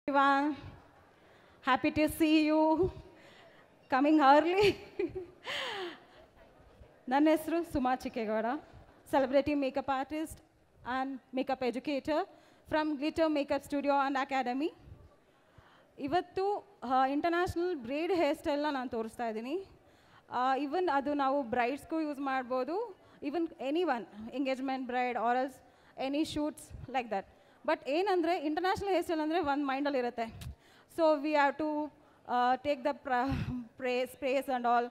Everyone, happy to see you coming early. ನನ್ನ ಹೆಸರು Suma Chikkegowda, celebrity makeup artist and makeup educator from Glitter Makeup Studio and Academy. ಇವತ್ತು international braid hair ಸ್ಟೈಲ್ನ ನಾನು ತೋರಿಸ್ತಾ ಇದ್ದೀನಿ. Even ಅದು ನಾವು ಬ್ರೈಡ್ಸ್ಗೂ ಯೂಸ್ ಮಾಡ್ಬೋದು, even any one engagement bride or else any shoots like that. But ಏನಂದರೆ ಇಂಟರ್ನ್ಯಾಷನಲ್ ಹೇರ್ ಸ್ಟೈಲ್ ಅಂದರೆ ಒಂದು ಮೈಂಡಲ್ಲಿ ಇರುತ್ತೆ. So we have to take the sprays and all.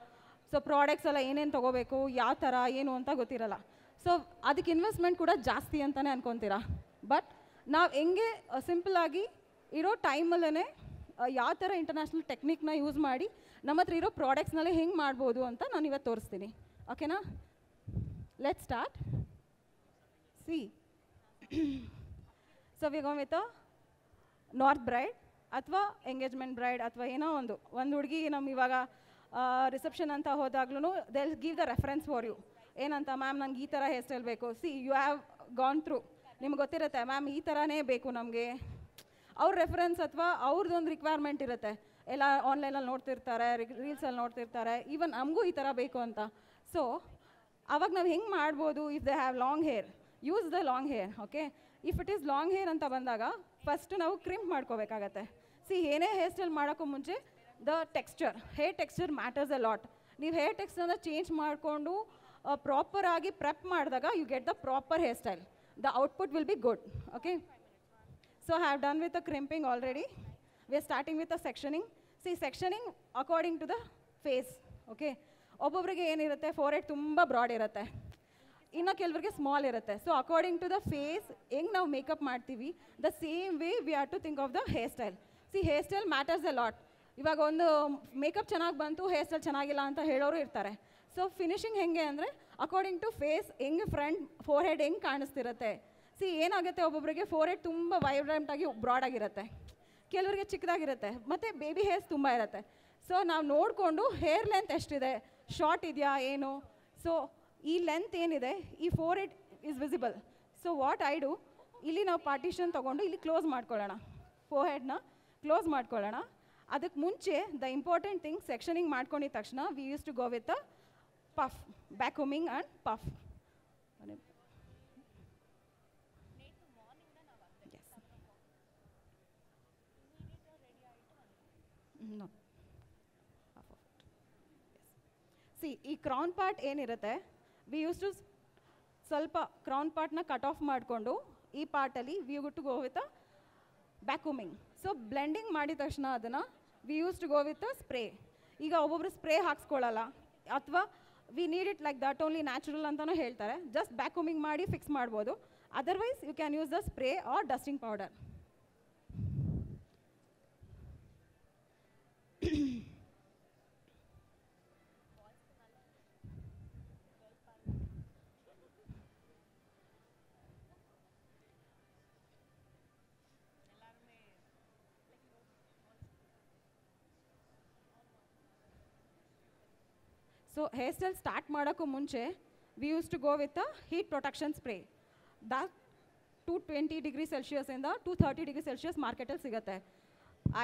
So products ಎಲ್ಲ ಏನೇನು ತೊಗೋಬೇಕು, ಯಾವ ಥರ ಏನು ಅಂತ ಗೊತ್ತಿರಲ್ಲ. ಸೊ ಅದಕ್ಕೆ ಇನ್ವೆಸ್ಟ್ಮೆಂಟ್ ಕೂಡ ಜಾಸ್ತಿ ಅಂತಲೇ ಅನ್ಕೊತೀರಾ. ಬಟ್ ನಾವು ಹೆಂಗೆ ಸಿಂಪಲ್ಲಾಗಿ ಇರೋ ಟೈಮಲ್ಲೇ ಯಾವ ಥರ ಇಂಟರ್ನ್ಯಾಷನಲ್ ಟೆಕ್ನಿಕ್ನ ಯೂಸ್ ಮಾಡಿ ನಮ್ಮ ಹತ್ರ ಇರೋ ಪ್ರಾಡಕ್ಟ್ಸ್ನಲ್ಲೇ ಹೆಂಗೆ ಮಾಡ್ಬೋದು ಅಂತ ನಾನು ಇವತ್ತು ತೋರಿಸ್ತೀನಿ. ಓಕೆನಾ? Let's start. See so we go with north bride ಅಥವಾ ಎಂಗೇಜ್ಮೆಂಟ್ ಬ್ರೈಡ್ ಅಥವಾ ಏನೋ ಒಂದು ಹುಡುಗಿ ನಮ್ಮ ಇವಾಗ ರಿಸೆಪ್ಷನ್ ಅಂತ ಹೋದಾಗ್ಲೂ they will give the reference for you. ಏನಂತ, ಮ್ಯಾಮ್ ನಂಗೆ ಈ ಥರ ಹೇರ್ ಸ್ಟೈಲ್ ಬೇಕು. See you have gone through, ನಿಮ್ಗೆ ಗೊತ್ತಿರುತ್ತೆ ಮ್ಯಾಮ್ ಈ ಥರನೇ ಬೇಕು ನಮಗೆ. ಅವ್ರ ರೆಫರೆನ್ಸ್ ಅಥವಾ ಅವ್ರದ್ದೊಂದು ರಿಕ್ವೈರ್ಮೆಂಟ್ ಇರುತ್ತೆ. ಎಲ್ಲ ಆನ್ಲೈನಲ್ಲಿ ನೋಡ್ತಿರ್ತಾರೆ, ರೀಲ್ಸಲ್ಲಿ ನೋಡ್ತಿರ್ತಾರೆ, ಈವನ್ ನಮಗೂ ಈ ಥರ ಬೇಕು ಅಂತ. ಸೊ ಅವಾಗ ನಾವು ಹೆಂಗೆ ಮಾಡ್ಬೋದು? If they have long hair, use the long hair. Okay, if it is long hair ಅಂತ ಬಂದಾಗ ಫಸ್ಟ್ ನಾವು ಕ್ರಿಂಪ್ ಮಾಡ್ಕೋಬೇಕಾಗತ್ತೆ. ಸಿ ಏನೇ ಹೇರ್ ಸ್ಟೈಲ್ ಮಾಡೋಕ್ಕೂ ಮುಂಚೆ the texture, hair texture matters a lot. ನೀವು ಹೇರ್ ಟೆಕ್ಸ್ಚರ್ನ ಚೇಂಜ್ ಮಾಡಿಕೊಂಡು ಪ್ರಾಪರಾಗಿ ಪ್ರೆಪ್ ಮಾಡಿದಾಗ you get the proper hair style. The output will be good. Okay, so I have done with the crimping already. We are starting with the sectioning. See, sectioning according to the face. Okay, ಒಬ್ಬೊಬ್ಬರಿಗೆ ಏನಿರುತ್ತೆ, forehead ತುಂಬ broad ಇರುತ್ತೆ, ಇನ್ನು ಕೆಲವರಿಗೆ small ಇರುತ್ತೆ. So according to the face ಹೆಂಗೆ ನಾವು makeup ಮಾಡ್ತೀವಿ, the same way we have to think of the hair style. See hair style matters a lot. ಇವಾಗ ಒಂದು ಮೇಕಪ್ ಚೆನ್ನಾಗಿ ಬಂತು, ಹೇರ್ ಸ್ಟೈಲ್ ಚೆನ್ನಾಗಿಲ್ಲ ಅಂತ ಹೇಳೋರು ಇರ್ತಾರೆ. ಸೊ ಫಿನಿಶಿಂಗ್ ಹೆಂಗೆ ಅಂದರೆ ಅಕಾರ್ಡಿಂಗ್ ಟು ಫೇಸ್ ಹೆಂಗೆ ಫ್ರಂಟ್ ಫೋರ್ಹೆಡ್ ಹೆಂಗೆ ಕಾಣಿಸ್ತಿರುತ್ತೆ. ಸಿ ಏನಾಗುತ್ತೆ, ಒಬ್ಬೊಬ್ಬರಿಗೆ ಫೋರ್ಹೆಡ್ ತುಂಬ ವೈಬ್ರೆಂಟಾಗಿ ಬ್ರಾಡ್ ಆಗಿರುತ್ತೆ, ಕೆಲವರಿಗೆ ಚಿಕ್ಕದಾಗಿರುತ್ತೆ, ಮತ್ತು ಬೇಬಿ ಹೇರ್ಸ್ ತುಂಬ ಇರುತ್ತೆ. ಸೊ ನಾವು ನೋಡಿಕೊಂಡು ಹೇರ್ ಲೆಂತ್ ಎಷ್ಟಿದೆ, ಶಾರ್ಟ್ ಇದೆಯಾ ಏನು. ಸೊ ಈ ಲೆಂತ್ ಏನಿದೆ, ಈ forehead is visible. So what I do, ಇಲ್ಲಿ ನಾವು ಪಾರ್ಟಿಷನ್ ತೊಗೊಂಡು ಇಲ್ಲಿ ಕ್ಲೋಸ್ ಮಾಡ್ಕೊಳ್ಳೋಣ, ಫೋರ್ಹೆಡ್ನ ಕ್ಲೋಸ್ ಮಾಡ್ಕೊಳ್ಳೋಣ. ಅದಕ್ಕೆ ಮುಂಚೆ ದ ಇಂಪಾರ್ಟೆಂಟ್ ಥಿಂಗ್, ಸೆಕ್ಷನಿಂಗ್ ಮಾಡ್ಕೊಂಡಿದ್ದ ತಕ್ಷಣ we use to go with a puff, backcombing and puff. No. See ಈ ಕ್ರೌನ್ ಪಾರ್ಟ್ ಏನಿರುತ್ತೆ, ವಿ ಯೂಸ್ ಟು ಸ್ವಲ್ಪ ಕ್ರೌನ್ ಪಾರ್ಟ್ನ ಕಟ್ ಆಫ್ ಮಾಡಿಕೊಂಡು ಈ ಪಾರ್ಟಲ್ಲಿ we use to go with a backcombing. So blending ಮಾಡಿದ ತಕ್ಷಣ ಅದನ್ನು we use to go with a spray. ಈಗ ಒಬ್ಬೊಬ್ರು ಸ್ಪ್ರೇ ಹಾಕ್ಸ್ಕೊಳ್ಳಲ್ಲ, ಅಥವಾ we need it like that only natural ಅಂತಲೂ ಹೇಳ್ತಾರೆ. ಜಸ್ಟ್ ಬ್ಯಾಕ್ಕೋಮಿಂಗ್ ಮಾಡಿ ಫಿಕ್ಸ್ ಮಾಡ್ಬೋದು. Otherwise you can use the spray or dusting powder. So hair style start ಮಾಡೋಕ್ಕೂ ಮುಂಚೆ we use to go with a heat protection spray. That 220 degree ಸೆಲ್ಸಿಯಸ್ಸಿಂದ 230 degree Celsius ಮಾರ್ಕೆಟಲ್ಲಿ ಸಿಗುತ್ತೆ.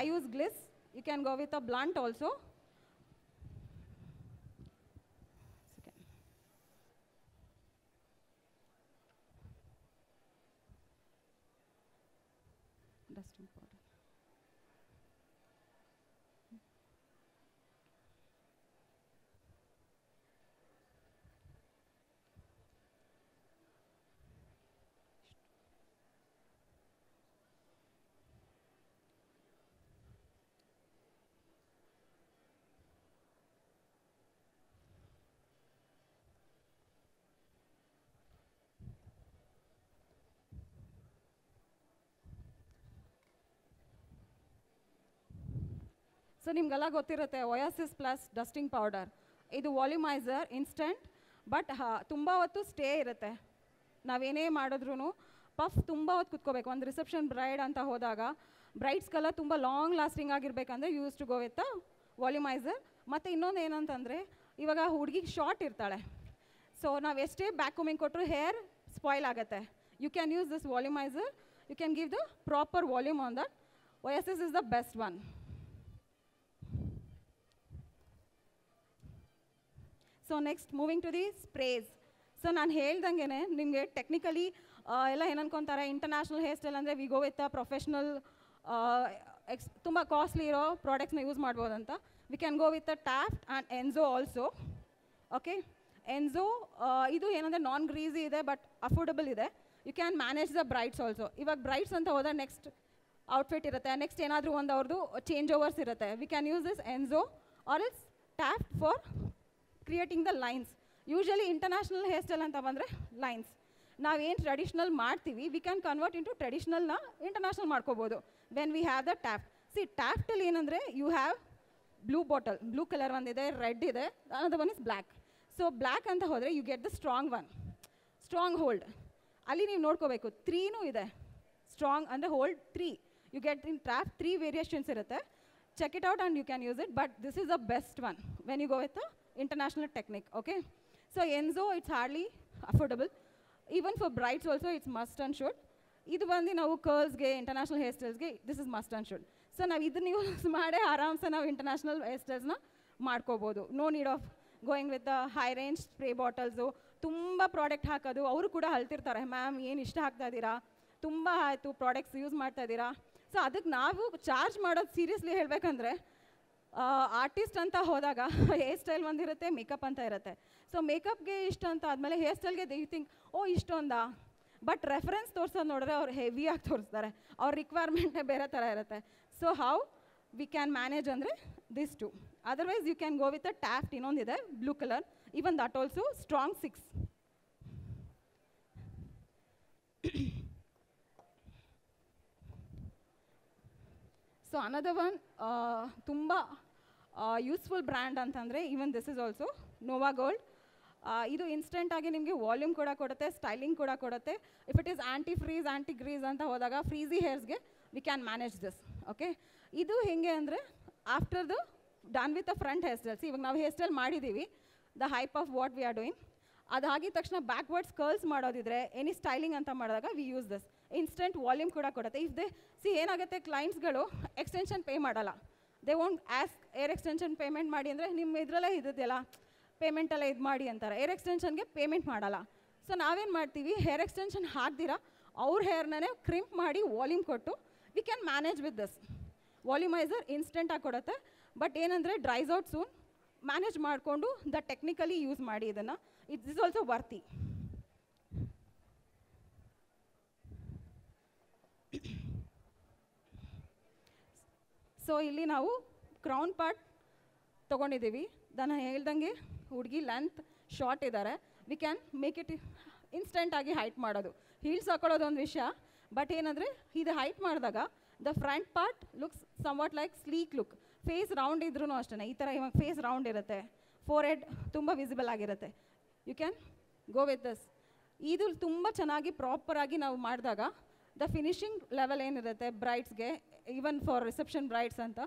I use Gliss. You can go with a blunt also. Dusting powder. So ನಿಮಗೆಲ್ಲ ಗೊತ್ತಿರುತ್ತೆ ಒಯಾಸಿಸ್ plus dusting powder. ಇದು ವಾಲ್ಯೂಮೈಸರ್ instant, but ತುಂಬ ಹೊತ್ತು stay ಇರುತ್ತೆ. ನಾವೇನೇ ಮಾಡಿದ್ರೂ ಪಫ್ ತುಂಬ ಹೊತ್ತು ಕುತ್ಕೋಬೇಕು. ಒಂದು ರಿಸೆಪ್ಷನ್ ಬ್ರೈಡ್ ಅಂತ ಹೋದಾಗ ಬ್ರೈಡ್ಸ್ಗೆಲ್ಲ ತುಂಬ ಲಾಂಗ್ ಲಾಸ್ಟಿಂಗ್ ಆಗಿರಬೇಕಂದ್ರೆ use to go with volumizer. ಮತ್ತು ಇನ್ನೊಂದು ಏನಂತಂದರೆ, ಇವಾಗ ಹುಡುಗಿಗೆ ಶಾರ್ಟ್ ಇರ್ತಾಳೆ, ಸೊ ನಾವು ಎಷ್ಟೇ ಬ್ಯಾಕ್ಕೋಮಿಂಗ್ ಕೊಟ್ಟರು ಹೇರ್ ಸ್ಪಾಯ್ಲ್ ಆಗುತ್ತೆ. You can use this volumizer. You can give the proper volume on that. Oasis is the best one. So next moving to the sprays. So ನಾನು ಹೇಳ್ದಂಗೆ ನಿಮಗೆ ಟೆಕ್ನಿಕಲಿ ಎಲ್ಲ ಏನು ಅನ್ಕೊತಾರೆ, ಇಂಟರ್ನ್ಯಾಷನಲ್ ಹೇರ್ ಸ್ಟೈಲ್ ಅಂದರೆ we go with a professional ತುಂಬ costly ಇರೋ ಪ್ರಾಡಕ್ಟ್ಸ್ನ ಯೂಸ್ ಮಾಡ್ಬೋದಂತ. We can go with a Taft and Enzo also. Okay, Enzo ಇದು ಏನಂದರೆ ನಾನ್ ಗ್ರೀಸಿ ಇದೆ ಬಟ್ ಅಫೋರ್ಡಬಲ್ ಇದೆ. You can manage the brides also. ಇವಾಗ ಬ್ರೈಡ್ಸ್ ಅಂತ ಹೋದರೆ ನೆಕ್ಸ್ಟ್ ಔಟ್ಫಿಟ್ ಇರುತ್ತೆ, ನೆಕ್ಸ್ಟ್ ಏನಾದರೂ ಒಂದು ಅವ್ರದ್ದು ಚೇಂಜ್ ಓವರ್ಸ್ ಇರುತ್ತೆ. We can use this Enzo or it's Taft for creating the lines. Usually international hair style ಅಂತ ಬಂದರೆ ಲೈನ್ಸ್. ನಾವೇನು ಟ್ರೆಡಿಷ್ನಲ್ ಮಾಡ್ತೀವಿ ವಿ ಕ್ಯಾನ್ ಕನ್ವರ್ಟ್ ಇಂಟು ಟ್ರೆಡಿಷ್ನಲ್ನ ಇಂಟರ್ನ್ಯಾಷನಲ್ ಮಾಡ್ಕೋಬೋದು when we have the Taft. See ಟ್ಯಾಫ್ಟಲ್ಲಿ ಏನಂದರೆ you have blue bottle, blue colour ಒಂದಿದೆ, red ಇದೆ, another one is black. So black ಅಂತ ಹೋದರೆ you get the strong one, strong hold. ಅಲ್ಲಿ ನೀವು ನೋಡ್ಕೋಬೇಕು, 3ನೂ ಇದೆ. ಸ್ಟ್ರಾಂಗ್ ಅಂದರೆ hold 3. You get in Taft 3 variations ಇರುತ್ತೆ. Check it out and you can use it, but this is the best one when you go with the international technique. Okay, so Enzo, it's hardly affordable. Even for brides also it's must and should. Idu bandi ನಾವು curls ಗೆ international hair styles ಗೆ this is must and should. So ನಾವು ಇದನ್ನ use ಮಾಡಿ ಆರಾಮ್ಸೆ ನಾವು international hair styles ನ ಮಾಡ್ಕೋಬೋದು. No need of going with the high range spray bottles. ತುಂಬ ಪ್ರಾಡಕ್ಟ್ ಹಾಕೋದು, ಅವರು ಕೂಡ ಅಳ್ತಿರ್ತಾರೆ, ಮ್ಯಾಮ್ ಏನು ಇಷ್ಟ ಹಾಕ್ತಾ ಇದ್ದೀರಾ, ತುಂಬ ಆಯಿತು ಪ್ರಾಡಕ್ಟ್ಸ್ ಯೂಸ್ ಮಾಡ್ತಾ ಇದ್ದೀರಾ. ಸೊ ಅದಕ್ಕೆ ನಾವು ಚಾರ್ಜ್ ಮಾಡೋದು ಸೀರಿಯಸ್ಲಿ ಹೇಳಬೇಕಂದ್ರೆ ಆರ್ಟಿಸ್ಟ್ ಅಂತ ಹೋದಾಗ ಹೇರ್ ಸ್ಟೈಲ್ ಒಂದಿರುತ್ತೆ, ಮೇಕಪ್ ಅಂತ ಇರುತ್ತೆ. ಸೊ ಮೇಕಪ್ಗೆ ಇಷ್ಟ ಅಂತ ಆದಮೇಲೆ ಹೇರ್ ಸ್ಟೈಲ್ಗೆ ದೇ ಯು ಥಿಂಕ್ ಓ ಇಷ್ಟೊಂದಾ, ಬಟ್ ರೆಫರೆನ್ಸ್ ತೋರಿಸೋದು ನೋಡಿದ್ರೆ ಅವ್ರು ಹೆವಿಯಾಗಿ ತೋರಿಸ್ತಾರೆ, ಅವ್ರ ರಿಕ್ವೈರ್ಮೆಂಟೇ ಬೇರೆ ಥರ ಇರುತ್ತೆ. So how we can manage ಅಂದರೆ this too. Otherwise you can go with a Taft, ಇನ್ನೊಂದಿದೆ blue colour, even that also strong 6. So another one ತುಂಬ ಯೂಸ್ಫುಲ್ ಬ್ರ್ಯಾಂಡ್ ಅಂತಂದರೆ even this is also Nova Gold. ಇದು ಇನ್ಸ್ಟೆಂಟಾಗಿ ನಿಮಗೆ volume ಕೂಡ ಕೊಡುತ್ತೆ, styling ಕೂಡ ಕೊಡುತ್ತೆ. If it is anti frizz, anti grease ಅಂತ ಹೋದಾಗ ಫ್ರೀಝಿ ಹೇರ್ಸ್ಗೆ we can manage this. Okay, ಇದು ಹೇಗೆ ಅಂದರೆ after the done with the front hair styles. ಇವಾಗ ನಾವು ಹೇರ್ ಸ್ಟೈಲ್ ಮಾಡಿದ್ದೀವಿ, the hype of what we are doing, ಅದಾಗಿದ ತಕ್ಷಣ ಬ್ಯಾಕ್ವರ್ಡ್ಸ್ ಕರ್ಲ್ಸ್ ಮಾಡೋದಿದ್ರೆ ಎನಿ ಸ್ಟೈಲಿಂಗ್ ಅಂತ ಮಾಡಿದಾಗ we use this. Instant volume ಕೂಡ ಕೊಡುತ್ತೆ. ಇಫ್ ದೇ ಏನಾಗುತ್ತೆ, ಕ್ಲೈಂಟ್ಸ್ಗಳು ಎಕ್ಸ್ಟೆನ್ಷನ್ ಪೇ ಮಾಡಲ್ಲ, they won't ask air extension payment ಮಾಡಿ ಅಂದರೆ ನಿಮ್ಮ ಇದರಲ್ಲೇ ಇದೆಯಲ್ಲ ಪೇಮೆಂಟೆಲ್ಲ ಇದು ಮಾಡಿ ಅಂತಾರೆ. ಏರ್ ಎಕ್ಸ್ಟೆನ್ಷನ್ಗೆ ಪೇಮೆಂಟ್ ಮಾಡಲ್ಲ. ಸೊ ನಾವೇನು ಮಾಡ್ತೀವಿ, ಹೇರ್ ಎಕ್ಸ್ಟೆನ್ಷನ್ ಹಾಕ್ದಿರಾ ಅವ್ರ ಹೇರ್ನೇ ಕ್ರಿಂಪ್ ಮಾಡಿ ವಾಲ್ಯೂಮ್ ಕೊಟ್ಟು we can manage with this. Volumizer ಇನ್ಸ್ಟೆಂಟಾಗಿ ಕೊಡುತ್ತೆ, ಬಟ್ ಏನಂದರೆ ಡ್ರೈಸ್ ಔಟ್ ಸೂನ್. ಮ್ಯಾನೇಜ್ ಮಾಡಿಕೊಂಡು ದ ಟೆಕ್ನಿಕಲಿ ಯೂಸ್ ಮಾಡಿ ಇದನ್ನು. It is also worthy. So ಇಲ್ಲಿ ನಾವು ಕ್ರೌನ್ ಪಾರ್ಟ್ ತೊಗೊಂಡಿದ್ದೀವಿ. ನಾನು ಹೇಳ್ದಂಗೆ ಹುಡುಗಿ ಲೆಂತ್ ಶಾರ್ಟ್ ಇದ್ದಾರೆ, ವಿ ಕ್ಯಾನ್ ಮೇಕ್ ಇಟ್ ಇನ್ಸ್ಟೆಂಟಾಗಿ ಹೈಟ್ ಮಾಡೋದು. ಹೀಲ್ಸ್ ಹಾಕೊಳ್ಳೋದು ಒಂದು ವಿಷಯ, ಬಟ್ ಏನಂದರೆ ಇದು ಹೈಟ್ ಮಾಡಿದಾಗ the front part looks somewhat like sleek look. Face round ಇದ್ರೂ ಅಷ್ಟೇ, ಈ ಥರ ಇವಾಗ ಫೇಸ್ ರೌಂಡ್ ಇರುತ್ತೆ, ಫೋರ್ ಹೆಡ್ ತುಂಬ ವಿಸಿಬಲ್ ಆಗಿರುತ್ತೆ. You can go with this. ಇದು ತುಂಬ ಚೆನ್ನಾಗಿ ಪ್ರಾಪರಾಗಿ ನಾವು ಮಾಡಿದಾಗ ದ ಫಿನಿಶಿಂಗ್ ಲೆವೆಲ್ ಏನಿರುತ್ತೆ ಬ್ರೈಡ್ಸ್ಗೆ, ಈವನ್ ಫಾರ್ ರಿಸೆಪ್ಷನ್ ಬ್ರೈಡ್ಸ್ ಅಂತ,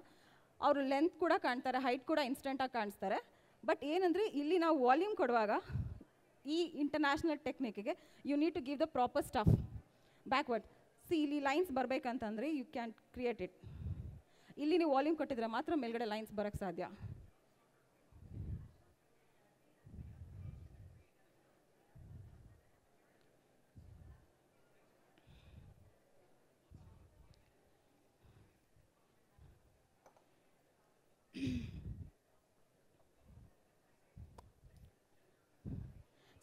ಅವರು ಲೆಂತ್ ಕೂಡ ಕಾಣ್ತಾರೆ, ಹೈಟ್ ಕೂಡ ಇನ್ಸ್ಟೆಂಟಾಗಿ ಕಾಣಿಸ್ತಾರೆ. ಬಟ್ ಏನಂದರೆ ಇಲ್ಲಿ ನಾವು ವಾಲ್ಯೂಮ್ ಕೊಡುವಾಗ ಈ ಇಂಟರ್ನ್ಯಾಷನಲ್ ಟೆಕ್ನಿಕ್ಗೆ you need to give the proper stuff backward. ಇಲ್ಲಿ ಲೈನ್ಸ್ ಬರಬೇಕಂತಂದರೆ ಯು ಕ್ಯಾನ್ ಕ್ರಿಯೇಟ್ ಇಟ್. ಇಲ್ಲಿ ನೀವು ವಾಲ್ಯೂಮ್ ಕೊಟ್ಟಿದ್ರೆ ಮಾತ್ರ ಮೇಲ್ಗಡೆ ಲೈನ್ಸ್ ಬರೋಕ್ಕೆ ಸಾಧ್ಯ.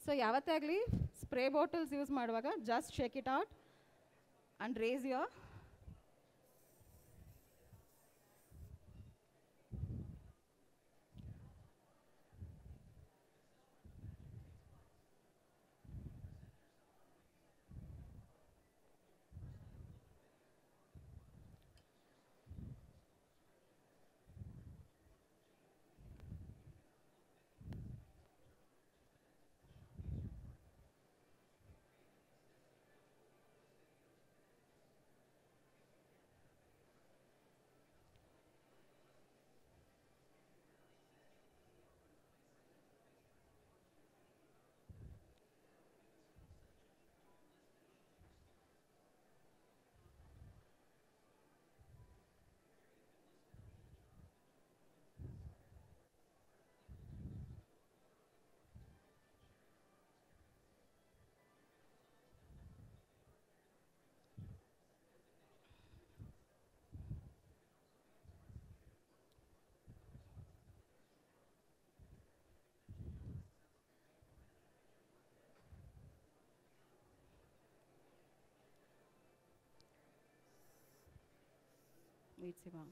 ಸೊ ಯಾವತ್ತೇ ಆಗಲಿ ಸ್ಪ್ರೇ ಬಾಟಲ್ಸ್ ಯೂಸ್ ಮಾಡುವಾಗ just shake it out and raise your wait Siva.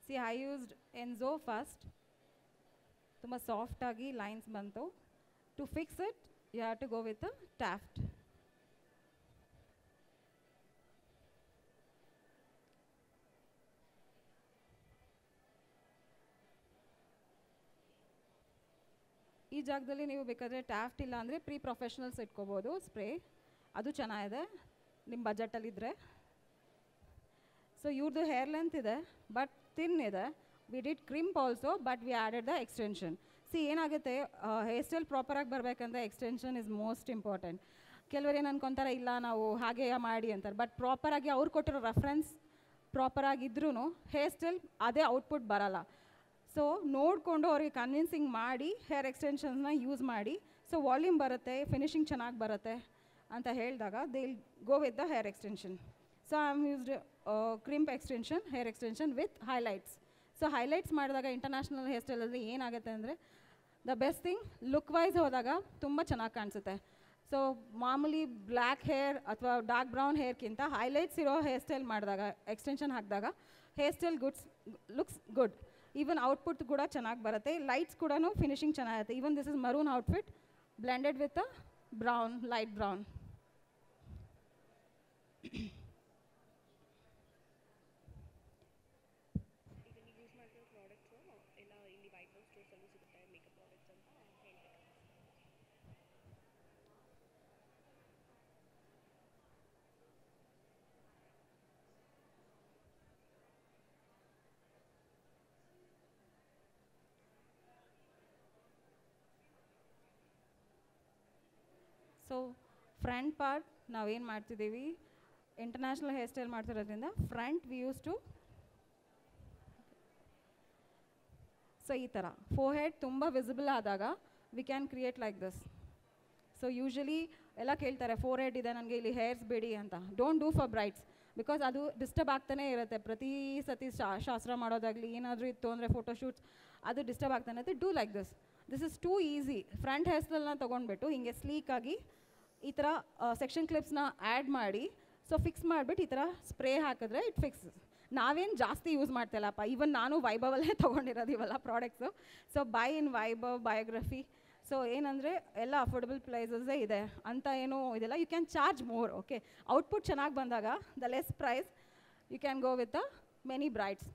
See, I used Enzo first. ತುಂಬ ಸಾಫ್ಟ್ ಆಗಿ ಲೈನ್ಸ್ ಬಂತು. To fix it you have to go with Taft. ಈ ಜಾಗದಲ್ಲಿ ನೀವು ಬೇಕಾದರೆ ಟ್ಯಾಫ್ಟ್ ಇಲ್ಲ ಅಂದರೆ ಪ್ರೀ ಪ್ರೊಫೆಷ್ನಲ್ಸ್ ಇಟ್ಕೋಬೋದು ಸ್ಪ್ರೇ, ಅದು ಚೆನ್ನಾಗಿದೆ ನಿಮ್ಮ ಬಜೆಟಲ್ಲಿದ್ದರೆ. ಸೊ ಇವ್ರದ್ದು ಹೇರ್ ಲೆಂತ್ ಇದೆ ಬಟ್ ಥಿನ್ ಇದೆ. We did crimp also but we added the extension. C ಏನಾಗುತ್ತೆ, ಹೇರ್ ಸ್ಟೈಲ್ ಪ್ರಾಪರಾಗಿ ಬರಬೇಕಂದ್ರೆ ಎಕ್ಸ್ಟೆನ್ಷನ್ ಇಸ್ ಮೋಸ್ಟ್ ಇಂಪಾರ್ಟೆಂಟ್. ಕೆಲವರು ಏನು ಅನ್ಕೊತಾರೆ, ಇಲ್ಲ ನಾವು ಹಾಗೆ ಮಾಡಿ ಅಂತಾರೆ, ಬಟ್ ಪ್ರಾಪರಾಗಿ ಅವ್ರು ಕೊಟ್ಟಿರೋ ರೆಫರೆನ್ಸ್ ಪ್ರಾಪರಾಗಿದ್ರೂ ಹೇರ್ ಸ್ಟೈಲ್ ಅದೇ ಔಟ್ಪುಟ್ ಬರಲ್ಲ. ಸೊ ನೋಡಿಕೊಂಡು ಅವ್ರಿಗೆ ಕನ್ವಿನ್ಸಿಂಗ್ ಮಾಡಿ ಹೇರ್ ಎಕ್ಸ್ಟೆನ್ಷನ್ಸ್ನ ಯೂಸ್ ಮಾಡಿ, ಸೊ ವಾಲ್ಯೂಮ್ ಬರುತ್ತೆ, ಫಿನಿಶಿಂಗ್ ಚೆನ್ನಾಗಿ ಬರುತ್ತೆ ಅಂತ ಹೇಳಿದಾಗ they will go with the hair extension. So I am used crimp extension, hair extension with highlights. So highlights ಮಾಡಿದಾಗ ಇಂಟರ್ನ್ಯಾಷನಲ್ ಹೇರ್ ಸ್ಟೈಲಲ್ಲಿ ಏನಾಗುತ್ತೆ ಅಂದರೆ, the best thing look wise ಹೋದಾಗ ತುಂಬ ಚೆನ್ನಾಗಿ ಕಾಣಿಸುತ್ತೆ. ಸೊ ಮಾಮೂಲಿ ಬ್ಲ್ಯಾಕ್ ಹೇರ್ ಅಥವಾ ಡಾರ್ಕ್ ಬ್ರೌನ್ ಹೇರ್ಗಿಂತ ಹೈಲೈಟ್ಸ್ ಇರೋ ಹೇರ್ ಸ್ಟೈಲ್ ಮಾಡಿದಾಗ, ಎಕ್ಸ್ಟೆನ್ಷನ್ ಹಾಕಿದಾಗ hair style looks good. Even output ಕೂಡ ಚೆನ್ನಾಗಿ ಬರುತ್ತೆ, ಲೈಟ್ಸ್ ಕೂಡ ಫಿನಿಶಿಂಗ್ ಚೆನ್ನಾಗಿರುತ್ತೆ. Even this is maroon outfit blended with a brown, light brown. So front part ನಾವೇನು ಮಾಡ್ತಿದ್ದೀವಿ, ಇಂಟರ್ನ್ಯಾಷನಲ್ ಹೇರ್ ಸ್ಟೈಲ್ ಮಾಡ್ತಿರೋದ್ರಿಂದ front we use to, so ಈ ಥರ ಫೋರ್ ಹೆಡ್ ತುಂಬ ವಿಸಿಬಲ್ ಆದಾಗ we can create like this. So usually ಎಲ್ಲ ಕೇಳ್ತಾರೆ four head ಇದೆ ನನಗೆ ಇಲ್ಲಿ ಹೇರ್ಸ್ ಬಿಡಿ ಅಂತ. Don't do for Bryde's, because ಅದು ಡಿಸ್ಟರ್ಬ್ ಆಗ್ತಾನೆ ಇರುತ್ತೆ. ಪ್ರತಿ ಸತಿ ಶಾಸ್ತ್ರ ಮಾಡೋದಾಗಲಿ ಏನಾದರೂ ಇತ್ತು ಅಂದರೆ ಫೋಟೋಶೂಟ್ಸ್, ಅದು ಡಿಸ್ಟರ್ಬ್ ಆಗ್ತಾನೆ ಇರುತ್ತೆ. Do like this. This is too easy. Front hair ಸ್ಟೈಲ್ನ ತೊಗೊಂಡ್ಬಿಟ್ಟು ಹಿಂಗೆ ಸ್ಲೀಕಾಗಿ ಈ ಥರ ಸೆಕ್ಷನ್ ಕ್ಲಿಪ್ಸ್ನ ಆ್ಯಡ್ ಮಾಡಿ, ಸೊ ಫಿಕ್ಸ್ ಮಾಡಿಬಿಟ್ಟು ಈ ಥರ ಸ್ಪ್ರೇ ಹಾಕಿದ್ರೆ ಇಟ್ ಫಿಕ್ಸ್. ನಾವೇನು ಜಾಸ್ತಿ ಯೂಸ್ ಮಾಡ್ತಿಲ್ಲಪ್ಪ, ಈವನ್ ನಾನು ವೈಭವಲ್ಲೇ ತೊಗೊಂಡಿರೋದು ಇವೆಲ್ಲ products. So buy in Vaibhav, Biography. So ಏನಂದರೆ ಎಲ್ಲ ಅಫೋರ್ಡಬಲ್ ಪ್ರೈಸಸ್ಸೇ ಇದೆ ಅಂತ ಏನೂ ಇದೆಲ್ಲ. You can charge more. Okay, output ಚೆನ್ನಾಗಿ ಬಂದಾಗ the less price you can go with the many brides.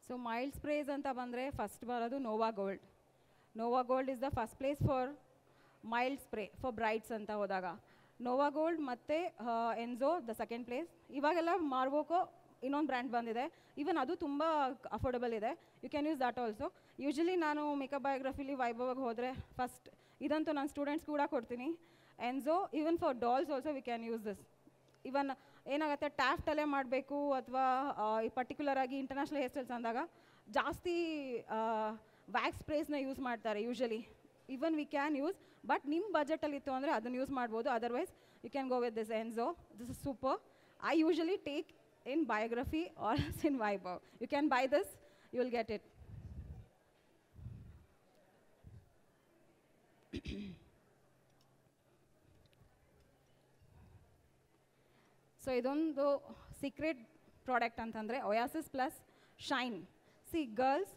So mild sprays ಅಂತ ಬಂದರೆ ಫಸ್ಟ್ ಬರೋದು Nova Gold. Nova Gold is the first place for mild spray for brides ಅಂತ ಹೋದಾಗ. ನೋವಾ gold ಮತ್ತು ಎನ್ಝೋ the second place. ಇವಾಗೆಲ್ಲ ಮಾರ್ವೋಕೋ ಇನ್ನೊಂದು brand ಬಂದಿದೆ, even ಅದು ತುಂಬ ಅಫೋರ್ಡಬಲ್ ಇದೆ. You can use that also. Usually ನಾನು ಮೇಕಪ್ ಬಯೋಗ್ರಫಿಲಿ ವೈಭವ್ಗೆ ಹೋದರೆ ಫಸ್ಟ್ ಇದಂತೂ ನಾನು ಸ್ಟೂಡೆಂಟ್ಸ್ ಕೂಡ ಕೊಡ್ತೀನಿ. Enzo even for dolls also we can use this. Even ಏನಾಗುತ್ತೆ, ಟ್ಯಾಫ್ಟಲ್ಲೇ ಮಾಡಬೇಕು ಅಥವಾ ಈ ಪರ್ಟಿಕ್ಯುಲರ್ ಆಗಿ ಇಂಟರ್ನ್ಯಾಷನಲ್ ಹೇರ್ ಸ್ಟೈಲ್ಸ್ ಅಂದಾಗ ಜಾಸ್ತಿ ವ್ಯಾಕ್ಸ್ ಸ್ಪ್ರೇಸ್ನ ಯೂಸ್ ಮಾಡ್ತಾರೆ usually. Even we can use, but ನಿಮ್ಮ ಬಜೆಟಲ್ಲಿ ಇತ್ತು ಅಂದರೆ ಅದನ್ನು ಯೂಸ್ ಮಾಡ್ಬೋದು. Otherwise you can go with this Enzo. This is super. I usually take in Biography or in Vaibhav. You can buy this, you will get it. So ಇದೊಂದು secret product ಅಂತಂದರೆ Oasis plus shine. See girls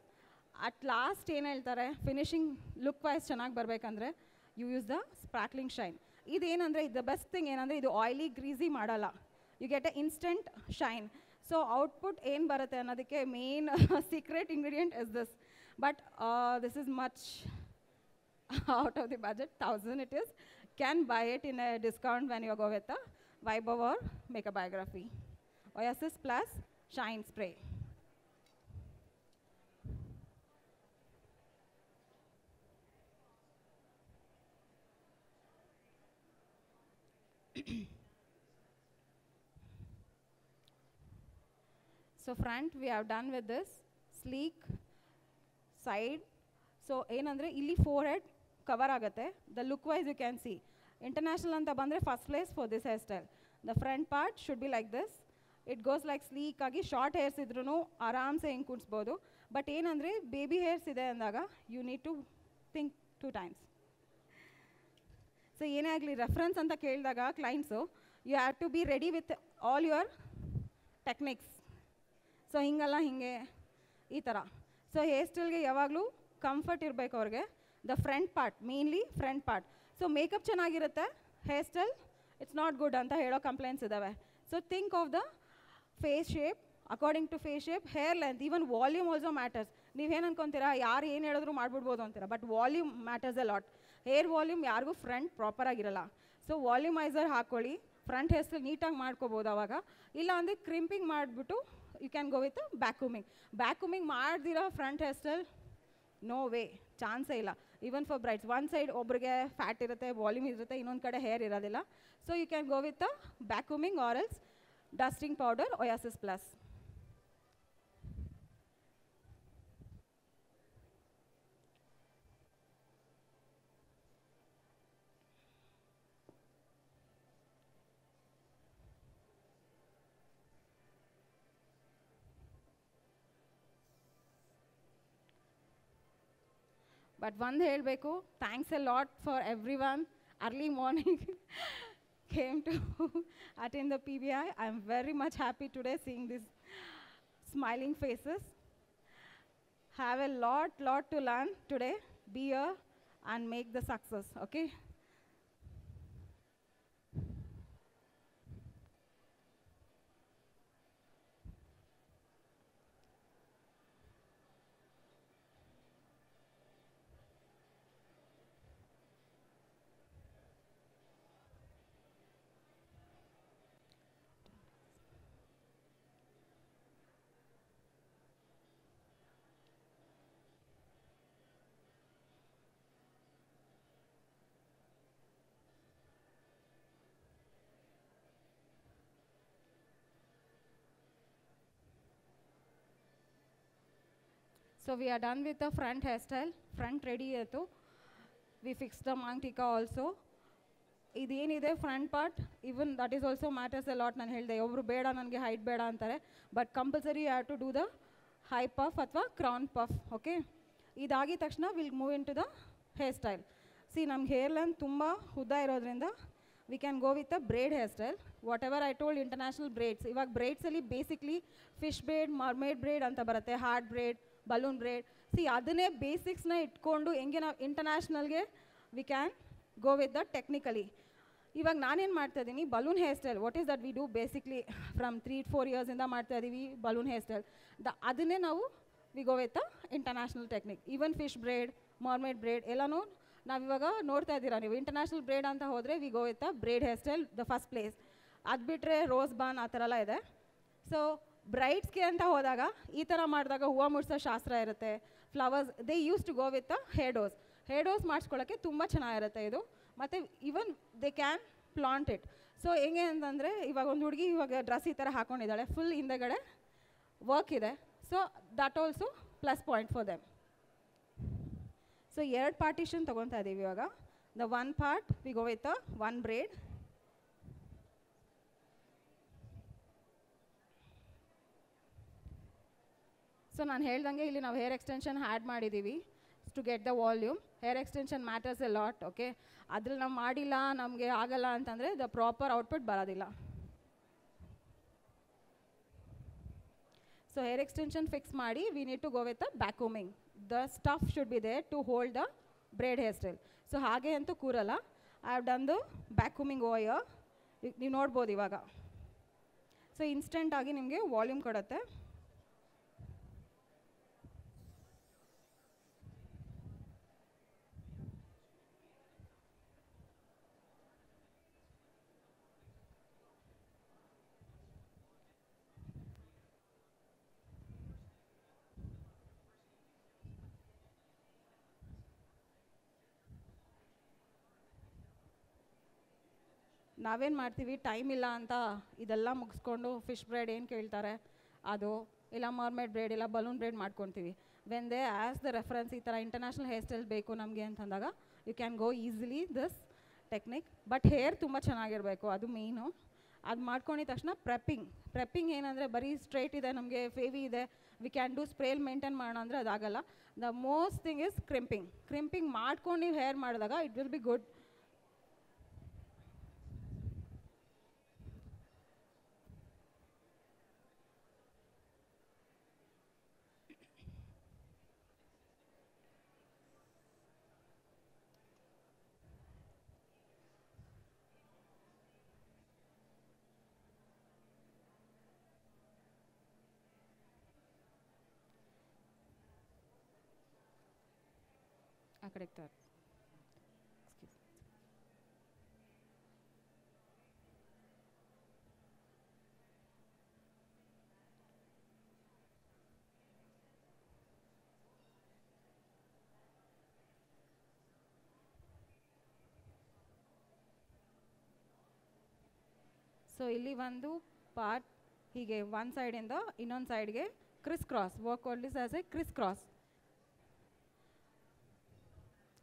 at last ಏನು ಹೇಳ್ತಾರೆ, finishing look wise ಚೆನ್ನಾಗಿ ಬರಬೇಕಂದ್ರೆ you use the sparkling shine. ಇದೇನಂದರೆ the best thing ಏನಂದರೆ ಇದು oily greasy ಮಾಡಲ್ಲ. You get a instant shine. So output ಏನು ಬರುತ್ತೆ ಅನ್ನೋದಕ್ಕೆ main secret ingredient is this. But this is much out of the budget, 1000 it is. Can buy it in a discount when you go with a Vaibhav or Makeup Biography. Oasis Plus Shine Spray. So front we have done with this sleek side. So ಏನಂದರೆ ಇಲ್ಲಿ forehead cover ಆಗುತ್ತೆ. The look wise you can see international ಅಂತ ಬಂದರೆ first place for this hair style. The front part should be like this. It goes like sleek ಆಗಿ. Short hairs ಇದ್ರೂ ಆರಾಮ್ಸೆ ಹಿಂಗೆ ಕೂಡಿಸ್ಬೋದು. ಬಟ್ ಏನಂದರೆ ಬೇಬಿ ಹೇರ್ಸ್ ಇದೆ ಅಂದಾಗ you need to think 2 times. So ಏನೇ ಆಗಲಿ ರೆಫರೆನ್ಸ್ ಅಂತ ಕೇಳಿದಾಗ clients you have to be ready with all your techniques. So ಹಿಂಗಲ್ಲ ಹಿಂಗೆ ಈ ಥರ. ಸೊ ಹೇರ್ ಸ್ಟೈಲ್ಗೆ ಯಾವಾಗಲೂ ಕಂಫರ್ಟ್ ಇರಬೇಕು ಅವ್ರಿಗೆ. The front part, mainly front part. So makeup ಚೆನ್ನಾಗಿರುತ್ತೆ, hair style it's not good ಅಂತ ಹೇಳೋ ಕಂಪ್ಲೇಂಟ್ಸ್ ಇದ್ದಾವೆ. So think of the face shape, according to face shape, hair length, even volume also matters. ನೀವೇನು ಅನ್ಕೊತೀರಾ, ಯಾರು ಏನು ಹೇಳಿದ್ರು ಮಾಡ್ಬಿಡ್ಬೋದು ಅಂತೀರಾ, but volume matters a lot. Hair volume ಯಾರಿಗೂ ಫ್ರಂಟ್ ಪ್ರಾಪರಾಗಿರಲ್ಲ. ಸೊ ವಾಲ್ಯೂಮೈಸರ್ ಹಾಕ್ಕೊಳ್ಳಿ, ಫ್ರಂಟ್ ಹೇರ್ ಸ್ಟೈಲ್ ನೀಟಾಗಿ ಮಾಡ್ಕೋಬೋದು ಅವಾಗ. ಇಲ್ಲ ಅಂದರೆ ಕ್ರಿಂಪಿಂಗ್ ಮಾಡಿಬಿಟ್ಟು you can go with backcombing. Backcombing ಮಾಡ್ದಿರೋ front hair style no way, ಚಾನ್ಸೇ ಇಲ್ಲ. Even for brides one side ಒಬ್ರಿಗೆ ಫ್ಯಾಟ್ ಇರುತ್ತೆ, ವಾಲ್ಯೂಮ್ ಇರುತ್ತೆ, ಇನ್ನೊಂದು ಕಡೆ ಹೇರ್ ಇರೋದಿಲ್ಲ. So you can go with backcombing or else dusting powder Oasis plus. But ಒಂದು ಹೇಳಬೇಕು, thanks a lot for everyone. Early morning came to attend the PBI. I am very much happy today seeing these smiling faces. Have a lot to learn today. Be here and make the success, okay? So we are done with the front hairstyle. Front ready ಆಯಿತು. We fixed the maang tikka also. ಇದೇನಿದೆ front part, even that is also matters a lot. ನಾನು ಹೇಳಿದೆ ಒಬ್ಬರು ಬೇಡ ನನಗೆ height ಬೇಡ ಅಂತಾರೆ, but compulsory you have to do the high puff ಅಥವಾ ಕ್ರೌನ್ ಪಫ್. ಓಕೆ, ಇದಾಗಿದ ತಕ್ಷಣ will move into the hair style. See ನಮ್ಗೆ ಹೇರ್ ಲೆಂತ್ ತುಂಬ ಉದ್ದ ಇರೋದ್ರಿಂದ we can go with a braid hair style. Whatever I told international braids. ಇವಾಗ ಬ್ರೇಡ್ಸಲ್ಲಿ basically fish braid, mermaid braid ಅಂತ ಬರುತ್ತೆ, heart braid, balloon braid. See ಅದನ್ನೇ ಬೇಸಿಕ್ಸ್ನ ಇಟ್ಕೊಂಡು ಹೆಂಗೆ ನಾವು ಇಂಟರ್ನ್ಯಾಷನಲ್ಗೆ we can go with the technically. ಇವಾಗ ನಾನೇನು ಮಾಡ್ತಾಯಿದ್ದೀನಿ, balloon hair style. What is that we do basically from 3-4 ಇಯರ್ಸಿಂದ ಮಾಡ್ತಾಯಿದ್ದೀವಿ ಬಲೂನ್ ಹೇರ್ ಸ್ಟೈಲ್. ಅದನ್ನೇ ನಾವು we go with the international technique. Even fish braid, mermaid braid ಎಲ್ಲನೂ ನಾವಿವಾಗ ನೋಡ್ತಾ ಇದ್ದೀರಾ ನೀವು. ಇಂಟರ್ನ್ಯಾಷನಲ್ ಬ್ರೇಡ್ ಅಂತ ಹೋದರೆ we go with the braid hair style the first place. ಅದು ಬಿಟ್ಟರೆ ರೋಸ್ ಬಾನ್ ಆ ಥರ ಎಲ್ಲ ಇದೆ. ಸೊ ಬ್ರೈಡ್ಸ್ಗೆ ಅಂತ ಹೋದಾಗ ಈ ಥರ ಮಾಡಿದಾಗ ಹೂವು ಮುಡ್ಸೋ ಶಾಸ್ತ್ರ ಇರುತ್ತೆ, flowers they use to go with hairdos ಮಾಡಿಸ್ಕೊಳ್ಳೋಕ್ಕೆ ತುಂಬ ಚೆನ್ನಾಗಿರುತ್ತೆ ಇದು. ಮತ್ತು even they can plant it. So ಹೆಂಗೆ ಅಂತಂದರೆ ಇವಾಗ ಒಂದು ಹುಡುಗಿ ಇವಾಗ ಡ್ರೆಸ್ ಈ ಥರ ಹಾಕ್ಕೊಂಡಿದ್ದಾಳೆ, ಫುಲ್ ಹಿಂದೆಗಡೆ ವರ್ಕ್ ಇದೆ. So that also plus point for them. So 2 partition ತೊಗೊತಾ ಇದ್ದೀವಿ ಇವಾಗ. The one part we go with one braid. So ನಾನು ಹೇಳ್ದಂಗೆ ಇಲ್ಲಿ ನಾವು ಹೇರ್ ಎಕ್ಸ್ಟೆನ್ಷನ್ ಆ್ಯಡ್ ಮಾಡಿದ್ದೀವಿ to get the volume. Hair extension matters a lot. Okay, ಅದ್ರಲ್ಲಿ ನಾವು ಮಾಡಿಲ್ಲ, ನಮಗೆ ಆಗಲ್ಲ ಅಂತಂದರೆ ದ ಪ್ರಾಪರ್ ಔಟ್ಪುಟ್ ಬರೋದಿಲ್ಲ. ಸೊ ಹೇರ್ ಎಕ್ಸ್ಟೆನ್ಷನ್ ಫಿಕ್ಸ್ ಮಾಡಿ we need to go with the backcombing. The stuff should be there to hold the braid hair style. So ಹಾಗೆ ಅಂತೂ ಕೂರಲ್ಲ. ಐ ಹ್ಯಾವ್ ಡನ್ ದು ಬ್ಯಾಕೂಮಿಂಗ್ ಓವರ್. ನೀವು ನೋಡ್ಬೋದು ಇವಾಗ. ಸೊ ಇನ್ಸ್ಟೆಂಟಾಗಿ ನಿಮಗೆ volume ಕೊಡುತ್ತೆ. ನಾವೇನು ಮಾಡ್ತೀವಿ, ಟೈಮ್ ಇಲ್ಲ ಅಂತ ಇದೆಲ್ಲ ಮುಗಿಸ್ಕೊಂಡು ಫಿಶ್ ಬ್ರೇಡ್ ಏನು ಕೇಳ್ತಾರೆ ಅದು, ಇಲ್ಲ ಮರ್ಮೇಡ್ ಬ್ರೇಡ್, ಇಲ್ಲ ಬಲೂನ್ ಬ್ರೇಡ್ ಮಾಡ್ಕೊತೀವಿ. When they as the reference ಈ ಥರ ಇಂಟರ್ನ್ಯಾಷನಲ್ ಹೇರ್ ಸ್ಟೈಲ್ ಬೇಕು ನಮಗೆ ಅಂತಂದಾಗ you can go easily this technique. But hair ತುಂಬ ಚೆನ್ನಾಗಿರಬೇಕು, ಅದು ಮೇಯ್ನು. ಅದು ಮಾಡ್ಕೊಂಡಿದ ತಕ್ಷಣ ಪ್ರೆಪ್ಪಿಂಗ್ ಏನಂದರೆ ಬರೀ ಸ್ಟ್ರೈಟ್ ಇದೆ, ನಮಗೆ ಫೇವಿ ಇದೆ, ವಿ ಕ್ಯಾನ್ ಡೂ ಸ್ಪ್ರೇಲ್ ಮೇಂಟೈನ್ ಮಾಡೋಣ ಅಂದರೆ ಅದಾಗಲ್ಲ. The most thing is crimping ಮಾಡ್ಕೊಂಡು ನೀವು ಹೇರ್ ಮಾಡಿದಾಗ ಇಟ್ ವಿಲ್ ಬಿ ಗುಡ್. ಆ ಕಡೆಗೆ ತರ. ಸೊ ಇಲ್ಲಿ ಒಂದು ಪಾರ್ಟ್ ಹೀಗೆ ಒನ್ ಸೈಡಿಂದ ಇನ್ನೊಂದು ಸೈಡ್ಗೆ crisscross work also as a crisscross.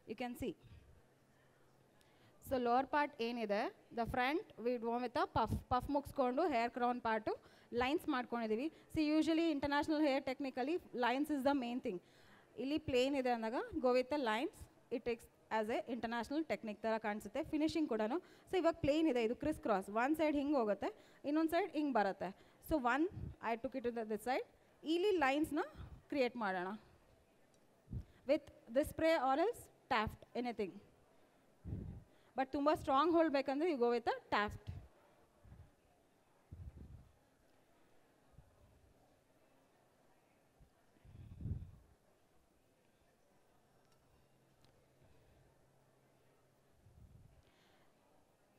You can see. So lower part ಏನಿದೆ, the front we go with a puff ಮುಗಿಸ್ಕೊಂಡು ಹೇರ್ ಕ್ರೌನ್ ಪಾರ್ಟು ಲೈನ್ಸ್ ಮಾಡ್ಕೊಂಡಿದ್ದೀವಿ. See usually international hair technically lines is the main thing. ಇಲ್ಲಿ plain ಇದೆ ಅಂದಾಗ go with the lines. It takes as a international technique ಥರ ಕಾಣಿಸುತ್ತೆ. Finishing ಕೂಡ. So ಇವಾಗ plane ಇದೆ, ಇದು ಕ್ರಿಸ್ ಕ್ರಾಸ್. ಒನ್ ಸೈಡ್ ಹಿಂಗೆ ಹೋಗುತ್ತೆ, ಇನ್ನೊಂದು ಸೈಡ್ ಹಿಂಗೆ ಬರುತ್ತೆ. So I took it this side. ಇಲ್ಲಿ ಲೈನ್ಸ್ನ ಕ್ರಿಯೇಟ್ ಮಾಡೋಣ with this spray or else Taft, anything. But ತುಂಬ ಸ್ಟ್ರಾಂಗ್ ಹೋಲ್ಡ್ ಬೇಕಂದ್ರೆ you go with a Taft.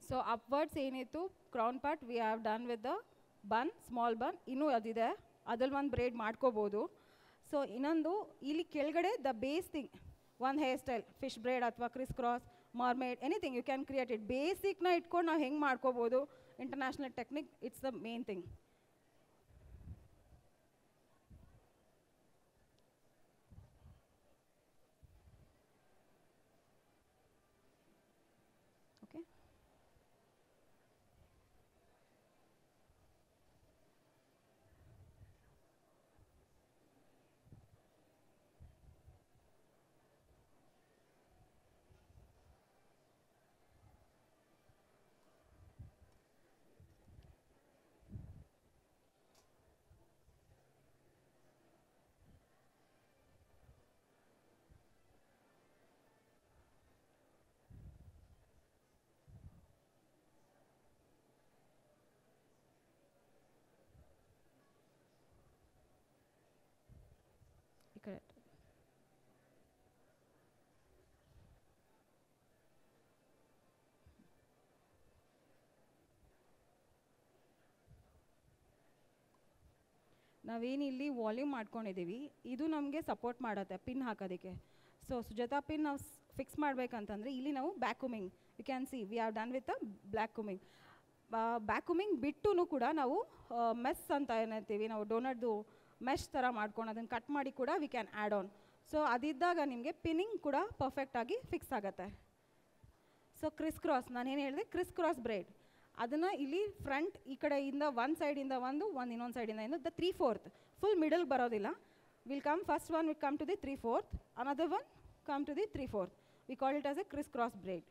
So upwards ಏನಿತ್ತು crown part we have done with the bun, small bun. ಇನ್ನೂ ಅದಿದೆ, ಅದ್ರಲ್ಲಿ ಒಂದು ಬ್ರೇಡ್ ಮಾಡ್ಕೋಬೋದು. ಸೊ ಇನ್ನೊಂದು ಇಲ್ಲಿ ಕೆಳಗಡೆ ದ ಬೇಸ್ ಥಿಂಗ್, ಒಂದು ಹೇರ್ ಸ್ಟೈಲ್, ಫಿಶ್ ಬ್ರೇಡ್ ಅಥವಾ crisscross, mermaid, anything you can create it. ಬೇಸಿಕ್ನ ಇಟ್ಕೊಂಡು ನಾವು ಹೆಂಗೆ ಮಾಡ್ಕೋಬೋದು international technique, it's the main thing. Okay, ನಾವೇನಿಲ್ಲಿ ವಾಲ್ಯೂಮ್ ಮಾಡ್ಕೊಂಡಿದ್ದೀವಿ ಇದು ನಮಗೆ ಸಪೋರ್ಟ್ ಮಾಡುತ್ತೆ ಪಿನ್ ಹಾಕೋದಕ್ಕೆ. ಸೊ ಸುಜಾತಾ ಪಿನ್ ನಾವು ಫಿಕ್ಸ್ ಮಾಡಬೇಕಂತಂದರೆ ಇಲ್ಲಿ ನಾವು backcombing you can see we are done with a backcombing. Backcombing ಬಿಟ್ಟು ಕೂಡ ನಾವು ಮೆಸ್ ಅಂತ ಏನಂತೀವಿ ನಾವು ಡೋನಟ್ದು ಮೆಶ್ ಥರ ಮಾಡ್ಕೊಂಡು ಅದನ್ನು ಕಟ್ ಮಾಡಿ ಕೂಡ we can add on. So ಅದಿದ್ದಾಗ ನಿಮಗೆ ಪಿನ್ನಿಂಗ್ ಕೂಡ ಪರ್ಫೆಕ್ಟಾಗಿ ಫಿಕ್ಸ್ ಆಗುತ್ತೆ. ಸೊ ಕ್ರಿಸ್ ಕ್ರಾಸ್ ನಾನೇನು ಹೇಳಿದೆ, ಕ್ರಿಸ್ ಕ್ರಾಸ್ ಬ್ರೈಡ್ ಅದನ್ನು ಇಲ್ಲಿ ಫ್ರಂಟ್ ಈ ಕಡೆಯಿಂದ ಒಂದು ಸೈಡಿಂದ ಒಂದು ಇನ್ನೊಂದು ಸೈಡಿಂದ ಇನ್ನೊಂದು 3/4 ಫುಲ್ ಮಿಡಲ್ ಬರೋದಿಲ್ಲ. Will come first one will come to the 3/4, another one come to the 3/4. We call it as a crisscross bride.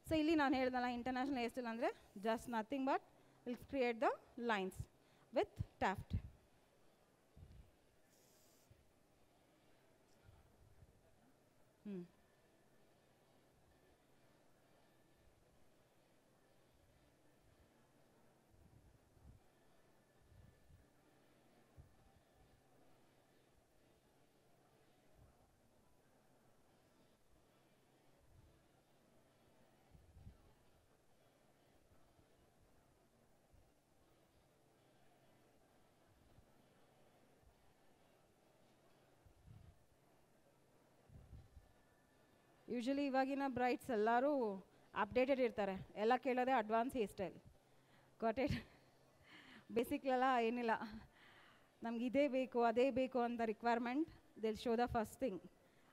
So ಇಲ್ಲಿ ನಾನು ಹೇಳ್ದಲ್ಲ ಇಂಟರ್ನ್ಯಾಷನಲ್ ಹೇರ್ ಸ್ಟೈಲ್ ಅಂದರೆ just nothing but will create the lines with Taft. Usually ಇವಾಗಿನ brides ಎಲ್ಲರೂ updated ಇರ್ತಾರೆ, ಎಲ್ಲ ಕೇಳೋದೆ advance hair style. Got it? ಬೇಸಿಕ್ಲೆಲ್ಲ ಏನಿಲ್ಲ, ನಮ್ಗೆ ಇದೇ ಬೇಕು ಅದೇ ಬೇಕು ಅಂತ requirement Dil show the first thing.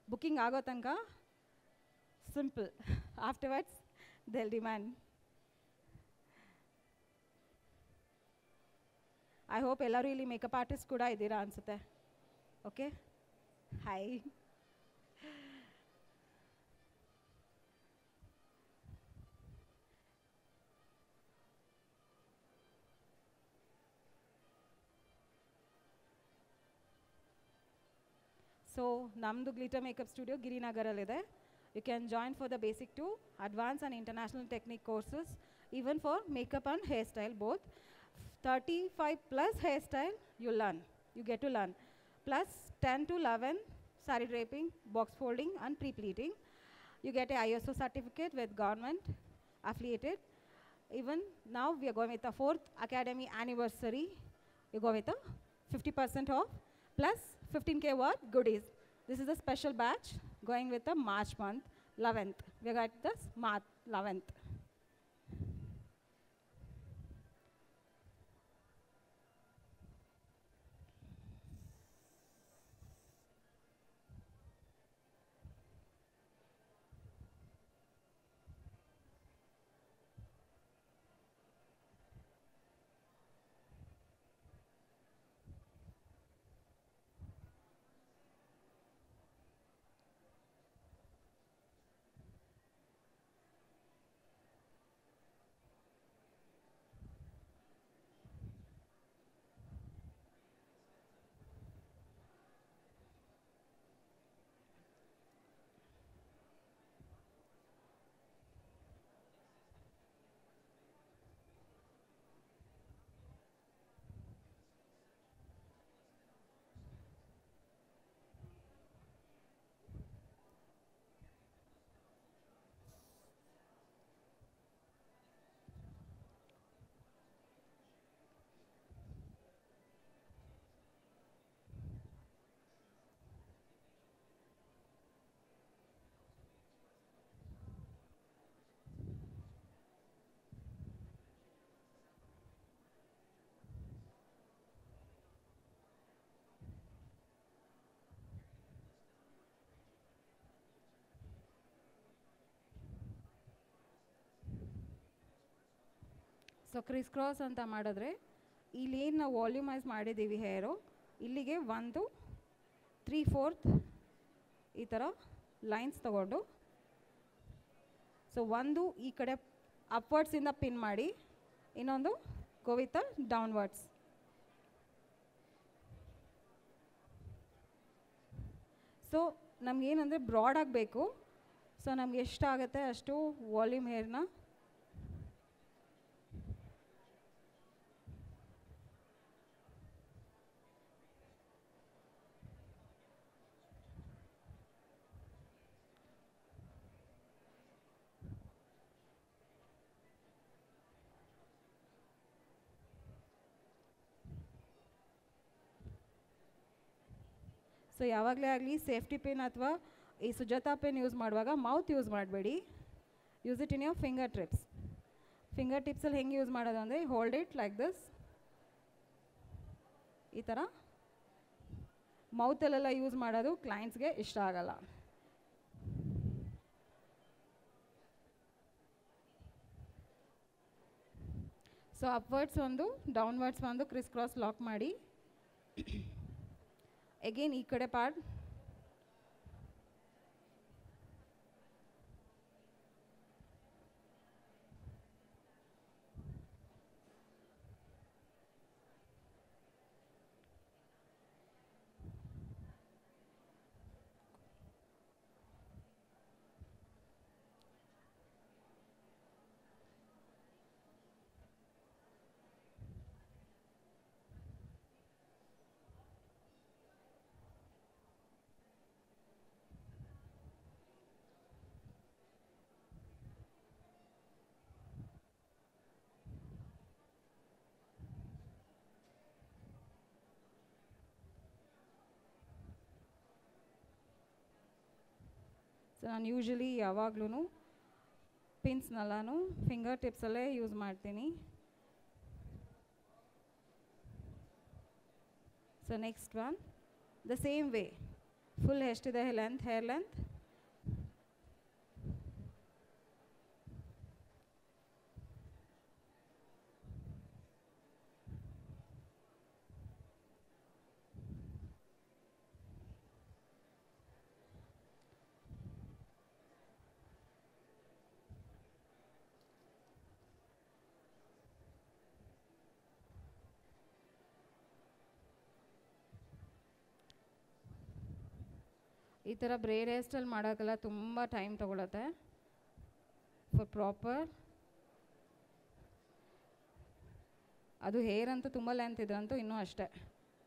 Booking ಆಗೋ ತನಕ simple, afterwards till demand. I hope ಎಲ್ಲರೂ ಇಲ್ಲಿ ಮೇಕಪ್ ಆರ್ಟಿಸ್ಟ್ ಕೂಡ ಇದ್ದೀರಾ ಅನಿಸುತ್ತೆ. Okay, hi. ಸೊ ನಮ್ಮದು ಗ್ಲಿಟರ್ ಮೇಕಪ್ ಸ್ಟುಡಿಯೋ ಗಿರಿನಗರಲ್ಲಿದೆ. You can join for the basic to advance and international technique courses, even for makeup and hair style both. 35+ hair style you learn, you get to learn, plus 10 to 11 saree draping, box folding and pre-pleating. You get a ISO certificate with government affiliated. Even now we are going with the 4th academy anniversary. You go with a 50% off plus 15K worth goodies. This is a special batch going with the March month 11th. We got this March 11th. So criss cross ಅಂತ ಮಾಡಿದ್ರೆ ಇಲ್ಲೇನು ನಾವು ವಾಲ್ಯೂಮೈಸ್ ಮಾಡಿದ್ದೀವಿ ಹೇರು, ಇಲ್ಲಿಗೆ 1 3/4 ಈ ಥರ lines ತಗೊಂಡು, so ಒಂದು ಈ ಕಡೆ ಅಪ್ವರ್ಡ್ಸಿಂದ ಪಿನ್ ಮಾಡಿ, ಇನ್ನೊಂದು ಗೋ ವಿತ್ ಡೌನ್ವರ್ಡ್ಸ್. ಸೊ ನಮಗೇನಂದರೆ ಬ್ರಾಡ್ ಆಗಬೇಕು. ಸೊ ನಮ್ಗೆ ಎಷ್ಟಾಗುತ್ತೆ ಅಷ್ಟು ವಾಲ್ಯೂಮ್ ಹೇರ್ನ ಸೊ ಯಾವಾಗಲೇ ಆಗಲಿ ಸೇಫ್ಟಿ ಪಿನ್ ಅಥವಾ ಈ ಸುಜಾತಾ ಪಿನ್ ಯೂಸ್ ಮಾಡುವಾಗ ಮೌತ್ ಯೂಸ್ ಮಾಡಬೇಡಿ. Use it in your fingertips. Finger ಟಿಪ್ಸಲ್ಲಿ ಹೆಂಗೆ ಯೂಸ್ ಮಾಡೋದು ಅಂದರೆ ಹೋಲ್ಡ್ ಇಟ್ ಲೈಕ್ ದಿಸ್, ಈ ಥರ. ಮೌತಲ್ಲೆಲ್ಲ ಯೂಸ್ ಮಾಡೋದು ಕ್ಲೈಂಟ್ಸ್ಗೆ ಇಷ್ಟ ಆಗಲ್ಲ. ಸೊ ಅಪ್ವರ್ಡ್ಸ್ ಒಂದು, ಡೌನ್ವರ್ಡ್ಸ್ ಒಂದು ಕ್ರಿಸ್ ಕ್ರಾಸ್ ಲಾಕ್ ಮಾಡಿ. ಅಗೇನ್ ಈ ಕಡೆ ಪಾರ್ಟ್ ಸೊ ನಾನು ಯೂಶ್ವಲಿ ಯಾವಾಗ್ಲೂ ಪಿನ್ಸ್ನೆಲ್ಲನೂ ಫಿಂಗರ್ ಟಿಪ್ಸಲ್ಲೇ ಯೂಸ್ ಮಾಡ್ತೀನಿ. So next one the same way, full ಎಷ್ಟಿದೆ ಲೆಂತ್, ಹೇರ್ ಲೆಂತ್, ಈ ಥರ ಬ್ರೇಡ್ ಹೇರ್ ಸ್ಟೈಲ್ ಮಾಡೋಕ್ಕೆಲ್ಲ ತುಂಬ ಟೈಮ್ ತೊಗೊಳುತ್ತೆ. ಫಾರ್ ಪ್ರಾಪರ್ ಅದು ಹೇರ್ ಅಂತೂ ತುಂಬ ಲೆಂತ್ ಇದ್ರಂತೂ ಇನ್ನೂ ಅಷ್ಟೇ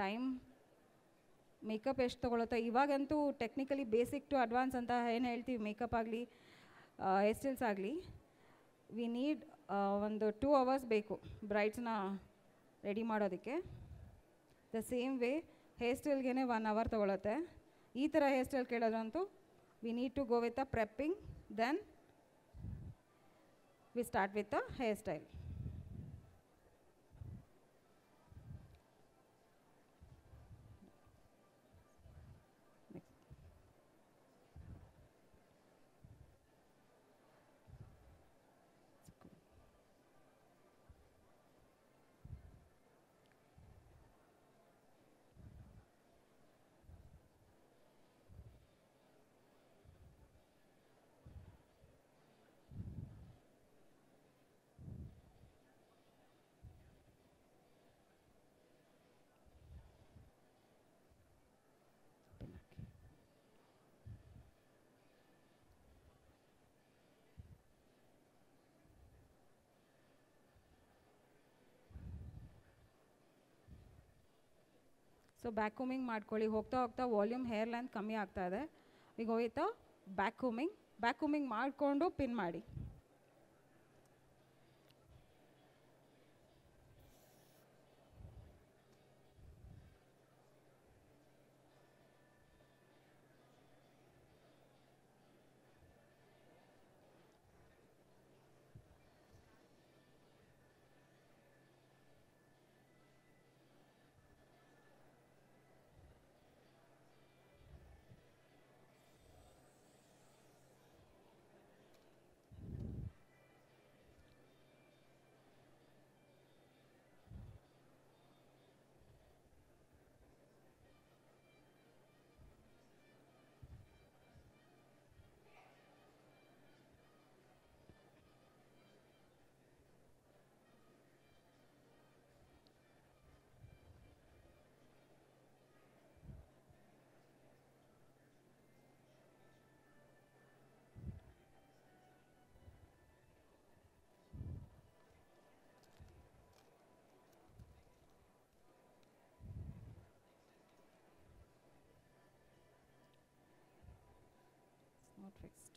ಟೈಮ್. ಮೇಕಪ್ ಎಷ್ಟು ತೊಗೊಳುತ್ತೆ ಇವಾಗಂತೂ ಟೆಕ್ನಿಕಲಿ ಬೇಸಿಕ್ ಟು ಅಡ್ವಾನ್ಸ್ ಅಂತ ಏನು ಹೇಳ್ತೀವಿ, ಮೇಕಪ್ ಆಗಲಿ ಹೇರ್ ಸ್ಟೈಲ್ಸ್ ಆಗಲಿ, ವಿ ನೀಡ್ ಒಂದು 2 hours ಬೇಕು ಬ್ರೈಡ್ಸ್ನ ರೆಡಿ ಮಾಡೋದಕ್ಕೆ. ದ ಸೇಮ್ ವೇ ಹೇರ್ ಸ್ಟೈಲ್ಗೆ 1 hour ತೊಗೊಳುತ್ತೆ. ಈ ಥರ ಹೇರ್ ಸ್ಟೈಲ್ ಕೇಳೋದಂತೂ we need to go with a prepping, then we start with a hair style. So backcombing ಮಾಡ್ಕೊಳ್ಳಿ. ಹೋಗ್ತಾ ಹೋಗ್ತಾ ವಾಲ್ಯೂಮ್ ಹೇರ್ ಲೆಂತ್ ಕಮ್ಮಿ ಆಗ್ತಾ ಇದೆ. ಈಗ ಹೋಯ್ತಾ ಬ್ಯಾಕ್ ಕೂಮಿಂಗ್ ಮಾಡಿಕೊಂಡು ಪಿನ್ ಮಾಡಿ. Not fixed.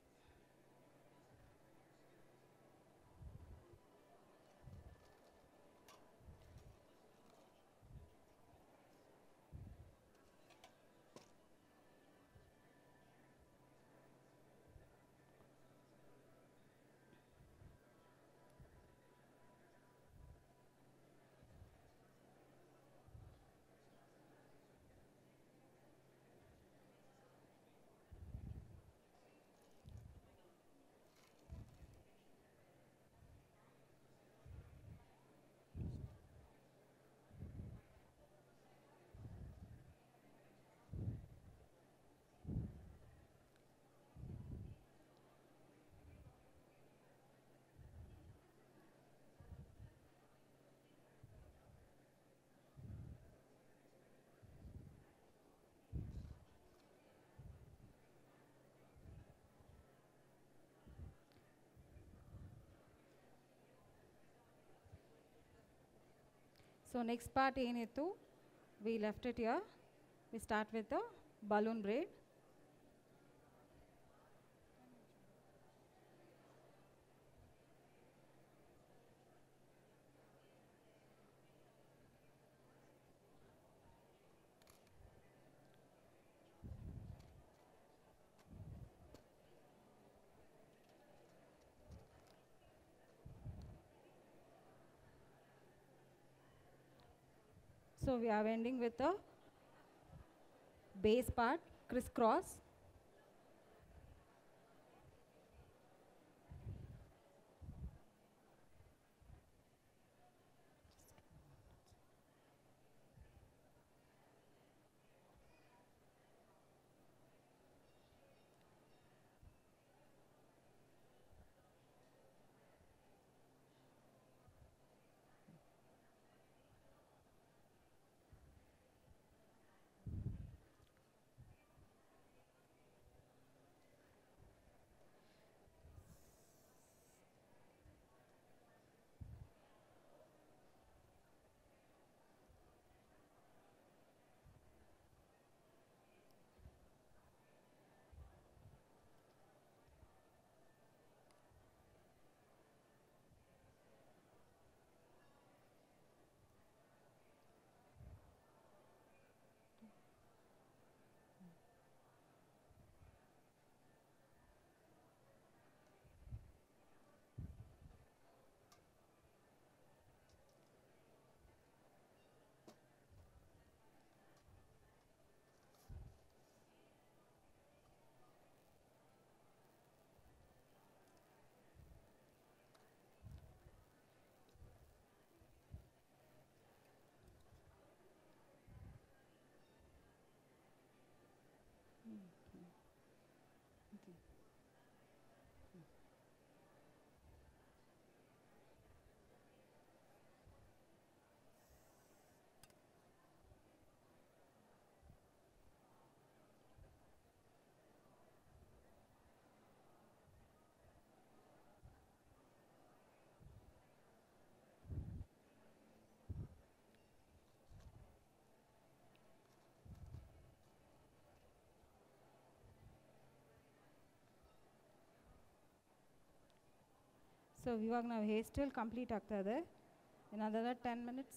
So next part ಏನಿತ್ತು, we left it here. We start with the balloon braid. So we are ending with the base part, crisscross. So ಇವಾಗ ನಾವು ಹೇರ್ ಸ್ಟೈಲ್ ಕಂಪ್ಲೀಟ್ ಆಗ್ತಾ ಇದೆ. In other 10 minutes.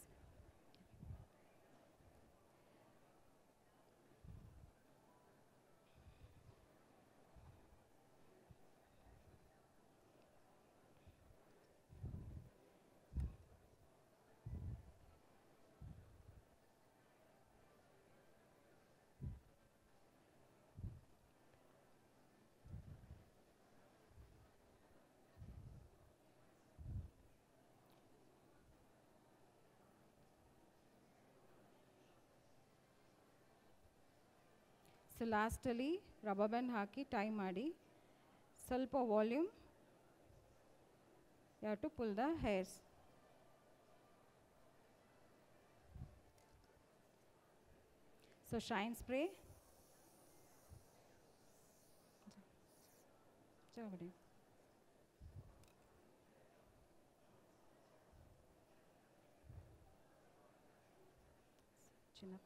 ಸೊ ಲಾಸ್ಟಲ್ಲಿ rubber band ಹಾಕಿ tie ಮಾಡಿ ಸ್ವಲ್ಪ volume, you have to pull the hairs. So shine spray ಚಿನ್ನ.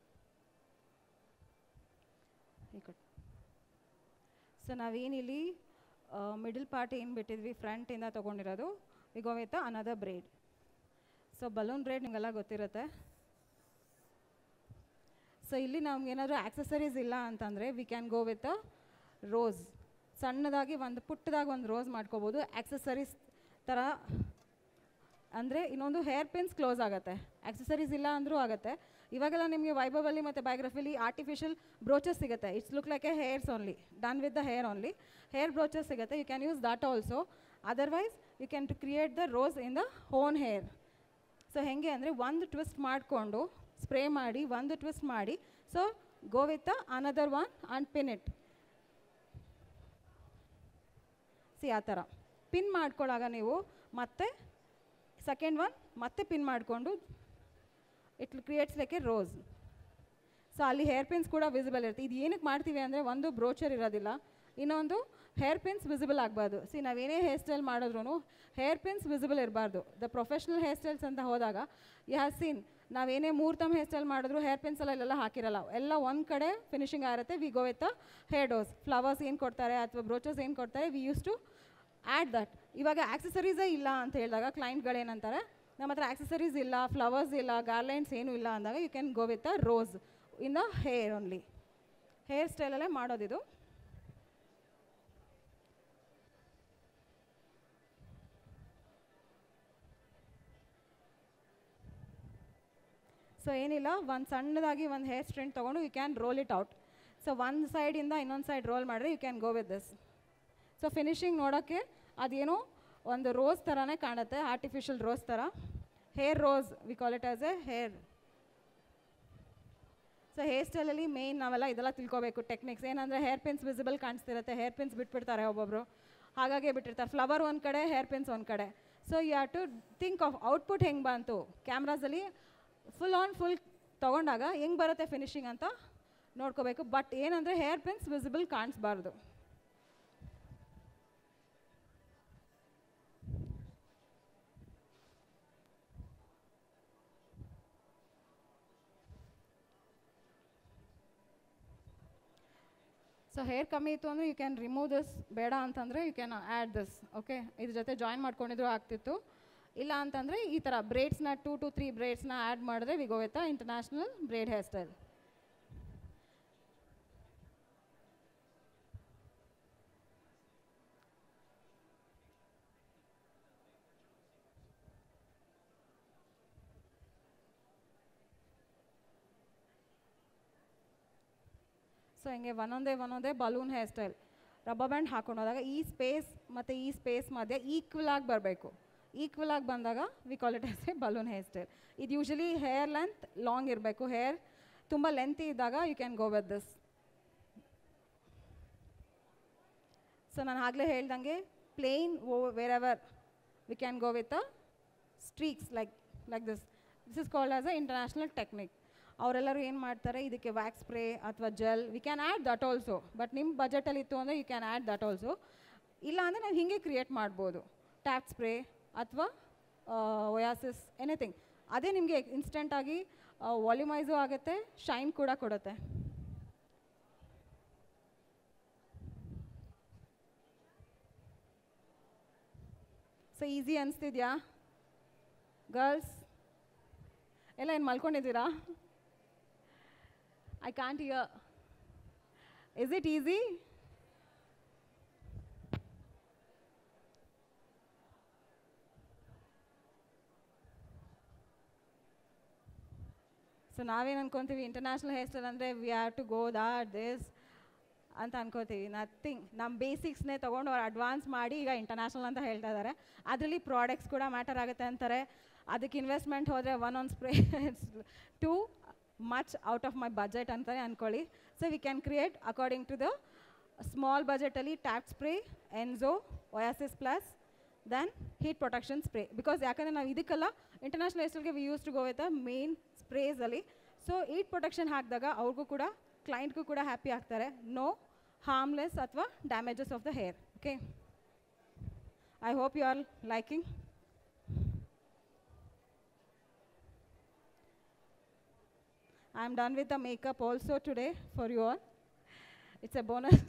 So ನಾವೇನಿಲ್ಲಿ ಮಿಡಲ್ ಪಾರ್ಟ್ ಏನು ಬಿಟ್ಟಿದ್ವಿ ಫ್ರಂಟಿಂದ ತೊಗೊಂಡಿರೋದು, we go with another braid. So balloon braid ನಿಮಗೆಲ್ಲ ಗೊತ್ತಿರುತ್ತೆ. ಸೊ ಇಲ್ಲಿ ನಮ್ಗೇನಾದರೂ ಆಕ್ಸೆಸರೀಸ್ ಇಲ್ಲ ಅಂತಂದರೆ we can go with rose. ಸಣ್ಣದಾಗಿ ಒಂದು ಪುಟ್ಟದಾಗಿ ಒಂದು ರೋಸ್ ಮಾಡ್ಕೋಬೋದು ಆಕ್ಸೆಸರೀಸ್ ಥರ. ಅಂದರೆ ಇನ್ನೊಂದು ಹೇರ್ ಪಿನ್ಸ್ ಕ್ಲೋಸ್ ಆಗುತ್ತೆ, ಆಕ್ಸೆಸರೀಸ್ ಇಲ್ಲ ಅಂದರೂ ಆಗುತ್ತೆ. ಇವಾಗೆಲ್ಲ ನಿಮಗೆ ವೈಭವಲ್ಲಿ ಮತ್ತು ಬಯೋಗ್ರಫಿಲಿ ಆರ್ಟಿಫಿಷಿಯಲ್ ಬ್ರೋಚಸ್ ಸಿಗುತ್ತೆ. It's look like a hairs only, done with the hair only. Hair brooches ಸಿಗುತ್ತೆ, you can use that also. Otherwise you can to create the rose in the own hair. So ಹೇಗೆ ಅಂದರೆ ಒಂದು twist ಮಾಡಿಕೊಂಡು spray ಮಾಡಿ ಒಂದು twist ಮಾಡಿ, so go with the another one and pin it. C ಆ ಥರ ಪಿನ್ ಮಾಡ್ಕೊಳ್ಳಾಗ ನೀವು ಮತ್ತೆ ಸೆಕೆಂಡ್ ಒನ್ ಮತ್ತೆ ಪಿನ್ ಮಾಡಿಕೊಂಡು it creates like A rose. So ಅಲ್ಲಿ ಹೇರ್ ಪಿನ್ಸ್ ಕೂಡ ವಿಸಿಬಲ್ ಇರುತ್ತೆ. ಇದು ಏನಕ್ಕೆ ಮಾಡ್ತೀವಿ ಅಂದರೆ ಒಂದು ಬ್ರೋಚರ್ ಇರೋದಿಲ್ಲ, ಇನ್ನೊಂದು ಹೇರ್ ಪಿನ್ಸ್ ವಿಸಿಬಲ್ ಆಗಬಾರ್ದು. ಸಿ ನಾವೇನೇ ಹೇರ್ ಸ್ಟೈಲ್ ಮಾಡಿದ್ರು ಹೇರ್ ಪಿನ್ಸ್ ವಿಸಿಬಲ್ ಇರಬಾರ್ದು. ದ ಪ್ರೊಫೆಷ್ನಲ್ ಹೇರ್ ಸ್ಟೈಲ್ಸ್ ಅಂತ ಹೋದಾಗ ಯು ಹ್ಯಾವ್ ಸೀನ್ ನಾವೇನೇ 3 ತಮ್ಮ ಹೇರ್ ಸ್ಟೈಲ್ ಮಾಡಿದ್ರು ಹೇರ್ ಪಿನ್ಸ್ ಎಲ್ಲ ಹಾಕಿರಲ್ಲ, ಎಲ್ಲ ಒಂದು ಕಡೆ ಫಿನಿಶಿಂಗ್ ಆಗಿರುತ್ತೆ. We go with hairdos, flowers ಏನು ಕೊಡ್ತಾರೆ ಅಥವಾ ಬ್ರೋಚಸ್ ಏನು ಕೊಡ್ತಾರೆ, we use to add that. ಇವಾಗ ಆಕ್ಸೆಸರೀಸೇ ಇಲ್ಲ ಅಂತ ಹೇಳಿದಾಗ ಕ್ಲೈಂಟ್ಗಳೇನಂತಾರೆ, ನಮ್ಮ ಹತ್ರ ಆಕ್ಸೆಸರೀಸ್ ಇಲ್ಲ, ಫ್ಲವರ್ಸ್ ಇಲ್ಲ, ಗಾರ್ಲೆಂಡ್ಸ್ ಏನೂ ಇಲ್ಲ ಅಂದಾಗ you can go with a rose in the hair only. Hair ಸ್ಟೈಲಲ್ಲೇ ಮಾಡೋದಿದು. ಸೊ ಏನಿಲ್ಲ, ಒಂದು ಸಣ್ಣದಾಗಿ ಒಂದು ಹೇರ್ ಸ್ಟ್ರಿಂಗ್ ತೊಗೊಂಡು you can roll it out. So ಒಂದು ಸೈಡಿಂದ ಇನ್ನೊಂದು ಸೈಡ್ ರೋಲ್ ಮಾಡಿದ್ರೆ you can go with this. So finishing ನೋಡೋಕ್ಕೆ ಅದೇನೋ ಒಂದು ರೋಸ್ ಥರನೇ ಕಾಣುತ್ತೆ, ಆರ್ಟಿಫಿಷಿಯಲ್ ರೋಸ್ ಥರ. Hair rose we call it as a hair. So hair ಸ್ಟೈಲಲ್ಲಿ ಮೇಯ್ನ್ ನಾವೆಲ್ಲ ಇದೆಲ್ಲ ತಿಳ್ಕೊಬೇಕು ಟೆಕ್ನಿಕ್ಸ್. ಏನಂದರೆ ಹೇರ್ ಪಿನ್ಸ್ ವಿಸಿಬಲ್ ಕಾಣಿಸ್ತಿರುತ್ತೆ, ಹೇರ್ ಪಿನ್ಸ್ ಬಿಟ್ಬಿಡ್ತಾರೆ ಒಬ್ಬೊಬ್ಬರು, ಹಾಗಾಗಿ ಬಿಟ್ಟಿರ್ತಾರೆ. ಫ್ಲವರ್ ಒಂದು ಕಡೆ, ಹೇರ್ ಪಿನ್ಸ್ ಒಂದು ಕಡೆ. So you have to think of output ಹೆಂಗೆ ಬಂತು ಕ್ಯಾಮ್ರಾಸಲ್ಲಿ ಫುಲ್ ಆನ್ ಫುಲ್ ತೊಗೊಂಡಾಗ ಹೆಂಗೆ ಬರುತ್ತೆ ಫಿನಿಶಿಂಗ್ ಅಂತ ನೋಡ್ಕೋಬೇಕು. ಬಟ್ ಏನಂದರೆ ಹೇರ್ ಪಿನ್ಸ್ ವಿಸಿಬಲ್ ಕಾಣಿಸ್ಬಾರ್ದು. ಸೊ ಹೇರ್ ಕಮ್ಮಿ ಇತ್ತು ಅಂದರೆ ಯು ಕ್ಯಾನ್ ರಿಮೂವ್ ದಿಸ್, ಬೇಡ ಅಂತಂದರೆ you can add this. Okay, ಇದ್ರ ಜೊತೆ ಜಾಯಿನ್ ಮಾಡ್ಕೊಂಡಿದ್ರು ಆಗ್ತಿತ್ತು. ಇಲ್ಲ ಅಂತಂದರೆ ಈ ಥರ ಬ್ರೇಡ್ಸ್ನ 2 to 3 ಬ್ರೇಡ್ಸ್ನ ಆ್ಯಡ್ ಮಾಡಿದ್ರೆ we go with international braid hair style. So ಹಿಂಗೆ ಒಂದೊಂದೇ balloon hair style rubber band ಹಾಕೊಂಡು ಹೋದಾಗ ಈ ಸ್ಪೇಸ್ ಮತ್ತು ಈ ಸ್ಪೇಸ್ ಮಧ್ಯೆ ಈಕ್ವಲ್ ಆಗಿ ಬರಬೇಕು. ಈಕ್ವಲ್ ಆಗಿ ಬಂದಾಗ we call it as a balloon hair style. ಇದು ಯೂಶಲಿ ಹೇರ್ ಲೆಂತ್ ಲಾಂಗ್ ಇರಬೇಕು. ಹೇರ್ ತುಂಬ ಲೆಂತಿ ಇದ್ದಾಗ you can go with this. So ನಾನು ಆಗಲೇ ಹೇಳ್ದಂಗೆ plain wherever we can go with a streaks like this. This is called as a international technique. ಅವರೆಲ್ಲರೂ ಏನು ಮಾಡ್ತಾರೆ, ಇದಕ್ಕೆ ವ್ಯಾಕ್ಸ್ ಸ್ಪ್ರೇ ಅಥವಾ gel we can add that also. But ನಿಮ್ಮ ಬಜೆಟಲ್ಲಿ ಇತ್ತು ಅಂದರೆ you can add that also. ಇಲ್ಲ ಅಂದರೆ ನಾವು ಹೀಗೆ ಕ್ರಿಯೇಟ್ ಮಾಡ್ಬೋದು. ಟ್ಯಾಪ್ ಸ್ಪ್ರೇ ಅಥವಾ ಒಯಾಸಿಸ್ ಎನಿಥಿಂಗ್, ಅದೇ ನಿಮಗೆ ಇನ್ಸ್ಟೆಂಟಾಗಿ ವಾಲ್ಯೂಮೈಸು ಆಗುತ್ತೆ, ಶೈನ್ ಕೂಡ ಕೊಡುತ್ತೆ. ಸೊ ಈಸಿ ಅನಿಸ್ತಿದ್ಯಾ ಗರ್ಲ್ಸ್? ಎಲ್ಲ ಏನು ಮಲ್ಕೊಂಡಿದ್ದೀರಾ? I can't hear. Is it easy? So ನಾವೇನು ಅನ್ಕೊತೀವಿ, ಇಂಟರ್ನ್ಯಾಷನಲ್ ಹೇರ್ ಸ್ಟೈಲ್ ಅಂದರೆ we have to go this ಅಂತ ಅನ್ಕೋತೀವಿ. ನಥಿಂಗ್. ನಮ್ಮ ಬೇಸಿಕ್ಸ್ನೇ ತೊಗೊಂಡು ಅವ್ರು ಅಡ್ವಾನ್ಸ್ ಮಾಡಿ ಈಗ ಇಂಟರ್ನ್ಯಾಷನಲ್ ಅಂತ ಹೇಳ್ತಾ ಇದ್ದಾರೆ. ಅದರಲ್ಲಿ ಪ್ರಾಡಕ್ಟ್ಸ್ ಕೂಡ ಮ್ಯಾಟರ್ ಆಗುತ್ತೆ ಅಂತಾರೆ. ಅದಕ್ಕೆ ಇನ್ವೆಸ್ಟ್ಮೆಂಟ್ ಹೋದರೆ one spray too much out of my budget ಅಂತಲೇ ಅಂದ್ಕೊಳ್ಳಿ. So we can create according to the small ಬಜೆಟಲ್ಲಿ Taft spray, Enzo, Oasis plus then heat protection spray. Because ಯಾಕಂದರೆ ನಾವು ಇದಕ್ಕೆಲ್ಲ ಇಂಟರ್ನ್ಯಾಷನಲ್ ಹೇರ್ ಸ್ಟೈಲ್ಗೆ we use to go with a main ಸ್ಪ್ರೇಸಲ್ಲಿ. So heat protection ಹಾಕಿದಾಗ ಅವ್ರಿಗೂ ಕೂಡ ಕ್ಲೈಂಟ್ಗೂ ಕೂಡ ಹ್ಯಾಪಿ ಆಗ್ತಾರೆ. ನೋ ಹಾರ್ಮ್ಲೆಸ್ ಅಥವಾ damages of the hair. Okay, I hope you are liking. I am done with the makeup also today for you all. It's a bonus.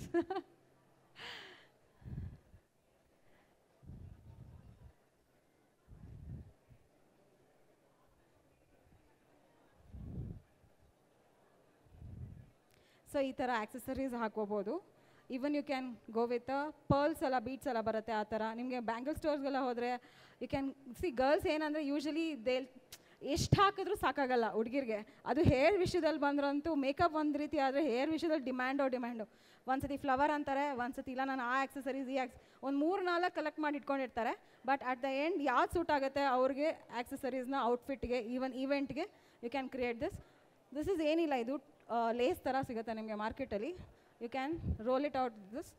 So ಈ ಥರ accessories ಹಾಕೋಬೋದು. Even you can go with pearls ಎಲ್ಲ, beads ಎಲ್ಲ ಬರುತ್ತೆ ಆ ಥರ. ನಿಮಗೆ bangle ಸ್ಟೋರ್ಸ್ಗೆಲ್ಲ ಹೋದರೆ ಯು ಕ್ಯಾನ್ ಸಿ ಗರ್ಲ್ಸ್ ಏನಂದರೆ ಯೂಶಲಿ ದೇ ಎಷ್ಟು ಹಾಕಿದ್ರೂ ಸಾಕಾಗಲ್ಲ ಹುಡುಗಿರಿಗೆ. ಅದು ಹೇರ್ ವಿಷಯದಲ್ಲಿ ಬಂದ್ರಂತೂ ಮೇಕಪ್ ಒಂದು ರೀತಿ ಆದರೆ ಹೇರ್ ವಿಷಯದಲ್ಲಿ ಡಿಮ್ಯಾಂಡು. ಒಂದ್ಸತಿ ಫ್ಲವರ್ ಅಂತಾರೆ, ಒಂದ್ಸತಿ ಇಲ್ಲ ನಾನು ಆ ಆಕ್ಸೆಸರೀಸ್ ಈ ಒಂದು 3-4 ಕಲೆಕ್ಟ್ ಮಾಡಿ ಇಟ್ಕೊಂಡಿರ್ತಾರೆ. ಬಟ್ ಅಟ್ ದ ಎಂಡ್ ಯಾವ್ದು ಸೂಟ್ ಆಗುತ್ತೆ ಅವ್ರಿಗೆ ಆಕ್ಸೆಸರೀಸ್ನ ಔಟ್ಫಿಟ್ಗೆ, ಈವನ್ ಈವೆಂಟ್ಗೆ you can create this is ಏನಿಲ್ಲ, ಇದು ಲೇಸ್ ಥರ ಸಿಗುತ್ತೆ ನಿಮಗೆ ಮಾರ್ಕೆಟಲ್ಲಿ. You can roll it out this.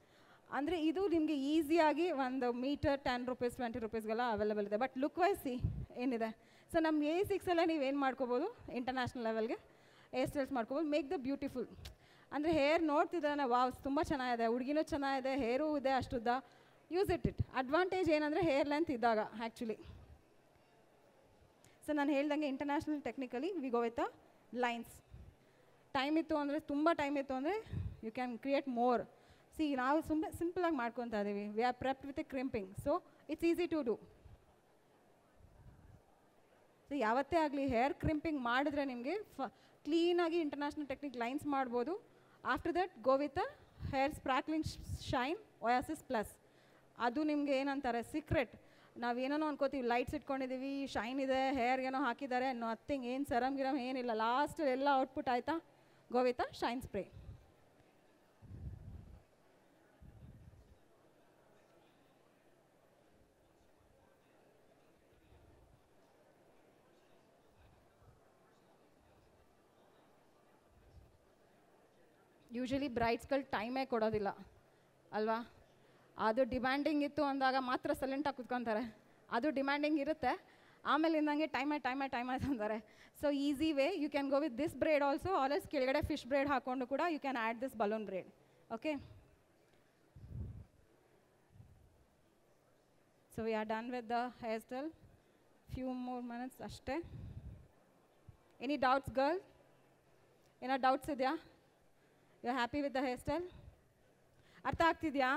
ಅಂದರೆ ಇದು ನಿಮಗೆ ಈಸಿಯಾಗಿ ಒಂದು ಮೀಟರ್ 10 ರೂಪೀಸ್ 20 ರೂಪೀಸ್ಗೆಲ್ಲ ಅವೈಲೇಬಲ್ ಇದೆ. ಬಟ್ ಲುಕ್ ವೈಸ್ ಸಿ ಏನಿದೆ. ಸೊ ನಮ್ಮ A6 ಎಲ್ಲ ನೀವೇನು ಮಾಡ್ಕೋಬೋದು, ಇಂಟರ್ನ್ಯಾಷನಲ್ ಲೆವೆಲ್ಗೆ ಹೇರ್ ಸ್ಟೈಲ್ಸ್ ಮಾಡ್ಕೋಬೋದು. Make the beautiful. ಅಂದರೆ ಹೇರ್ ನೋಡ್ತಿದ್ದಾನೆ, ವಾವ್ ತುಂಬ ಚೆನ್ನಾಗಿದೆ, ಹುಡುಗಿನೂ ಚೆನ್ನಾಗಿದೆ, ಹೇರೂ ಇದೆ ಅಷ್ಟುದ್ದ, ಯೂಸ್ ಇಟ್. ಅಡ್ವಾಂಟೇಜ್ ಏನಂದರೆ ಹೇರ್ ಲೆಂತ್ ಇದ್ದಾಗ ಆ್ಯಕ್ಚುಲಿ. ಸೊ ನಾನು ಹೇಳ್ದಂಗೆ international technically we go with lines. Time ಇತ್ತು ಅಂದರೆ, ತುಂಬ ಟೈಮ್ ಇತ್ತು ಅಂದರೆ you can create more. See ನಾವು ಸಿಂಪಲಾಗಿ ಮಾಡ್ಕೊತಾ ಇದ್ದೀವಿ, we are prepped with a crimping, so it's easy to do. So ಯಾವತ್ತೇ ಆಗಲಿ ಹೇರ್ ಕ್ರಿಂಪಿಂಗ್ ಮಾಡಿದ್ರೆ ನಿಮಗೆ ಕ್ಲೀನಾಗಿ ಇಂಟರ್ನ್ಯಾಷನಲ್ ಟೆಕ್ನಿಕ್ ಲೈನ್ಸ್ ಮಾಡ್ಬೋದು. After that go with a hair sparkling shine ಒಯಾಸಿಸ್ plus. ಅದು ನಿಮಗೆ ಏನಂತಾರೆ ಸೀಕ್ರೆಟ್. ನಾವೇನೋ ಅನ್ಕೋತೀವಿ, ಲೈಟ್ಸ್ ಇಟ್ಕೊಂಡಿದ್ದೀವಿ, ಶೈನ್ ಇದೆ, ಹೇರ್ಗೇನೋ ಹಾಕಿದ್ದಾರೆ, ನಥಿಂಗ್, ಏನು ಸರಮ್ ಗಿರಮ್ ಏನಿಲ್ಲ. ಲಾಸ್ಟ್ ಎಲ್ಲ ಔಟ್ಪುಟ್ ಆಯಿತಾ, go with a shine spray. Usually ಬ್ರೈಡ್ಸ್ಗಳು ಟೈಮೇ ಕೊಡೋದಿಲ್ಲ ಅಲ್ವಾ. ಅದು ಡಿಮ್ಯಾಂಡಿಂಗ್ ಇತ್ತು ಅಂದಾಗ ಮಾತ್ರ ಸೈಲೆಂಟಾಗಿ ಕುತ್ಕೊತಾರೆ. ಅದು ಡಿಮ್ಯಾಂಡಿಂಗ್ ಇರುತ್ತೆ, ಆಮೇಲೆ ಇಂದಂಗೆ ಟೈಮ್ ಆಯ್ತು ಅಂತಾರೆ. So easy way you can go with this braid also, ಆಲ್ಸ್ ಕೆಳಗಡೆ ಫಿಶ್ ಬ್ರೇಡ್ ಹಾಕ್ಕೊಂಡು ಕೂಡ you can add this balloon braid. Okay, so we are done with the hair style. Few more minutes ಅಷ್ಟೇ. Any doubts girl? ಏನೋ doubts ಇದೆಯಾ? You are happy with the hair style? ಅರ್ಥ ಆಗ್ತಿದೆಯಾ?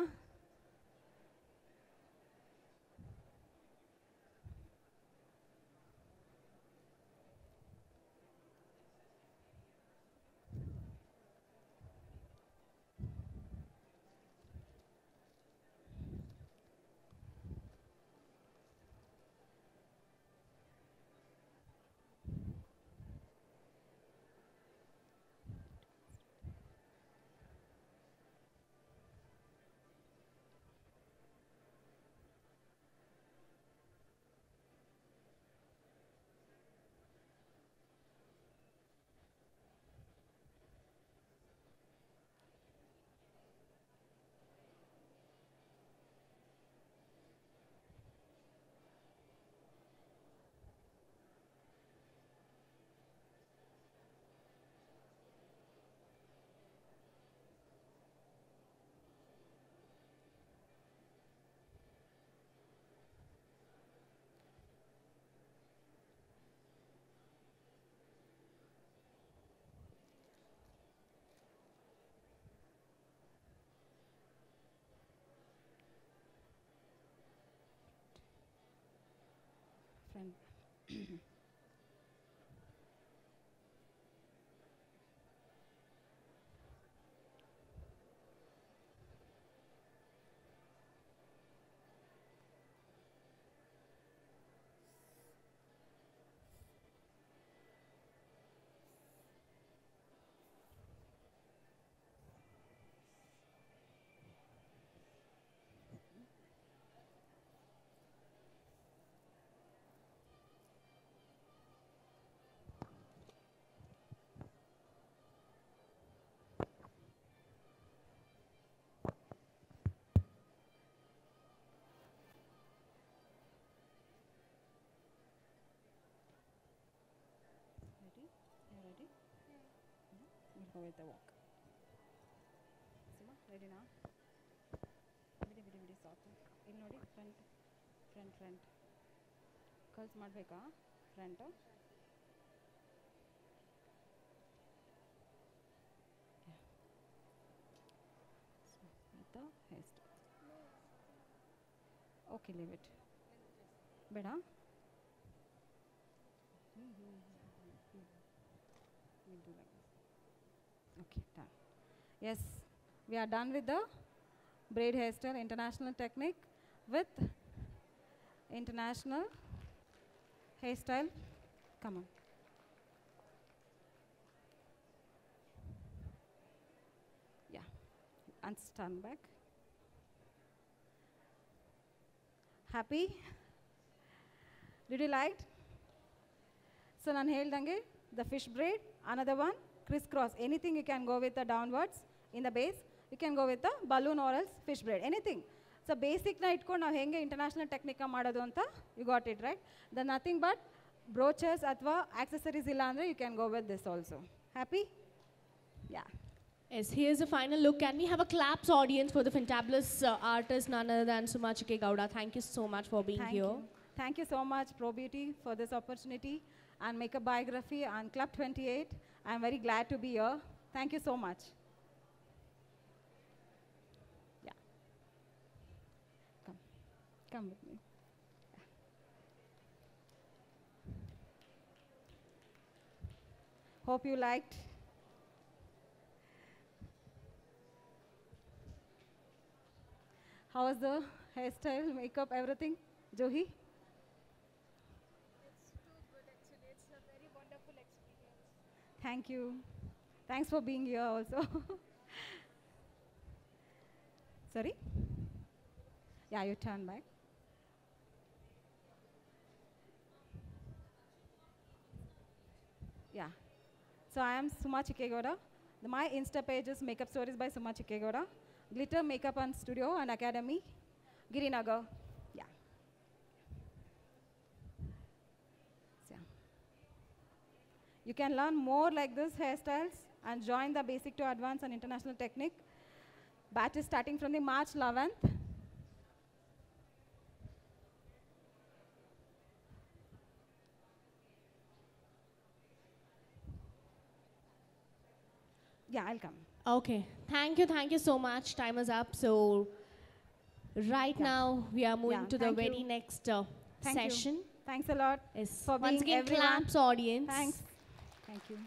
Friend. We'll go with the walk. Sima, ready now? ಬಿಡಿ ಸಾಕು. ಇಲ್ಲಿ ನೋಡಿ, front curls ಮಾಡಬೇಕಾ? Front haste. Okay, leave it. ಬೇಡ. We'll do like this. Okay, done. Yes, we are done with the braid hairstyle, international technique with international hairstyle. Come on. Yeah, and stand back. Happy? Did you like? So ನಾನು ಹೇಳ್ದಂಗೆ the fish braid, another one crisscross. Anything you can go with the downwards in the base. You can go with the balloon or else fish braid. Anything. So basic na itkondu ನಾವು ಹೆಂಗೆ international technique ಮಾಡೋದು ಅಂತ you got it right. The nothing but brooches ಅಥವಾ accessories ಇಲ್ಲ ಅಂದರೆ you can go with this also. Happy? Yeah. Yes, here's the final look. Can we have a claps audience for the fantabulous artist, none other than Suma Chikegowda. Thank you so much for being here. Thank you so much, Pro Beauty, for this opportunity and Makeup Biography and Club 28. I'm very glad to be here. Thank you so much. Yeah. Come with me. Hope you liked. How was the hairstyle, makeup, everything? Johi? It's too good actually. It's a very wonderful experience. Thank you. Thanks for being here also. Sorry? Yeah, you turn back. Yeah. So I am Suma Chikegowda. My Insta page is Makeup Stories by Suma Chikegowda. Glitter Makeup and Studio and Academy, Girinagar. Yeah. So, you can learn more like this hairstyles and join the basic to advanced and international technique. Batch is starting from the March 11th. Yeah, I'll come. Okay, thank you so much. Time is up. So, right now we are moving to the very next Thank session. you. Thanks a lot Yes. for Once being again, everyone. claps audience. Thanks. Thank you.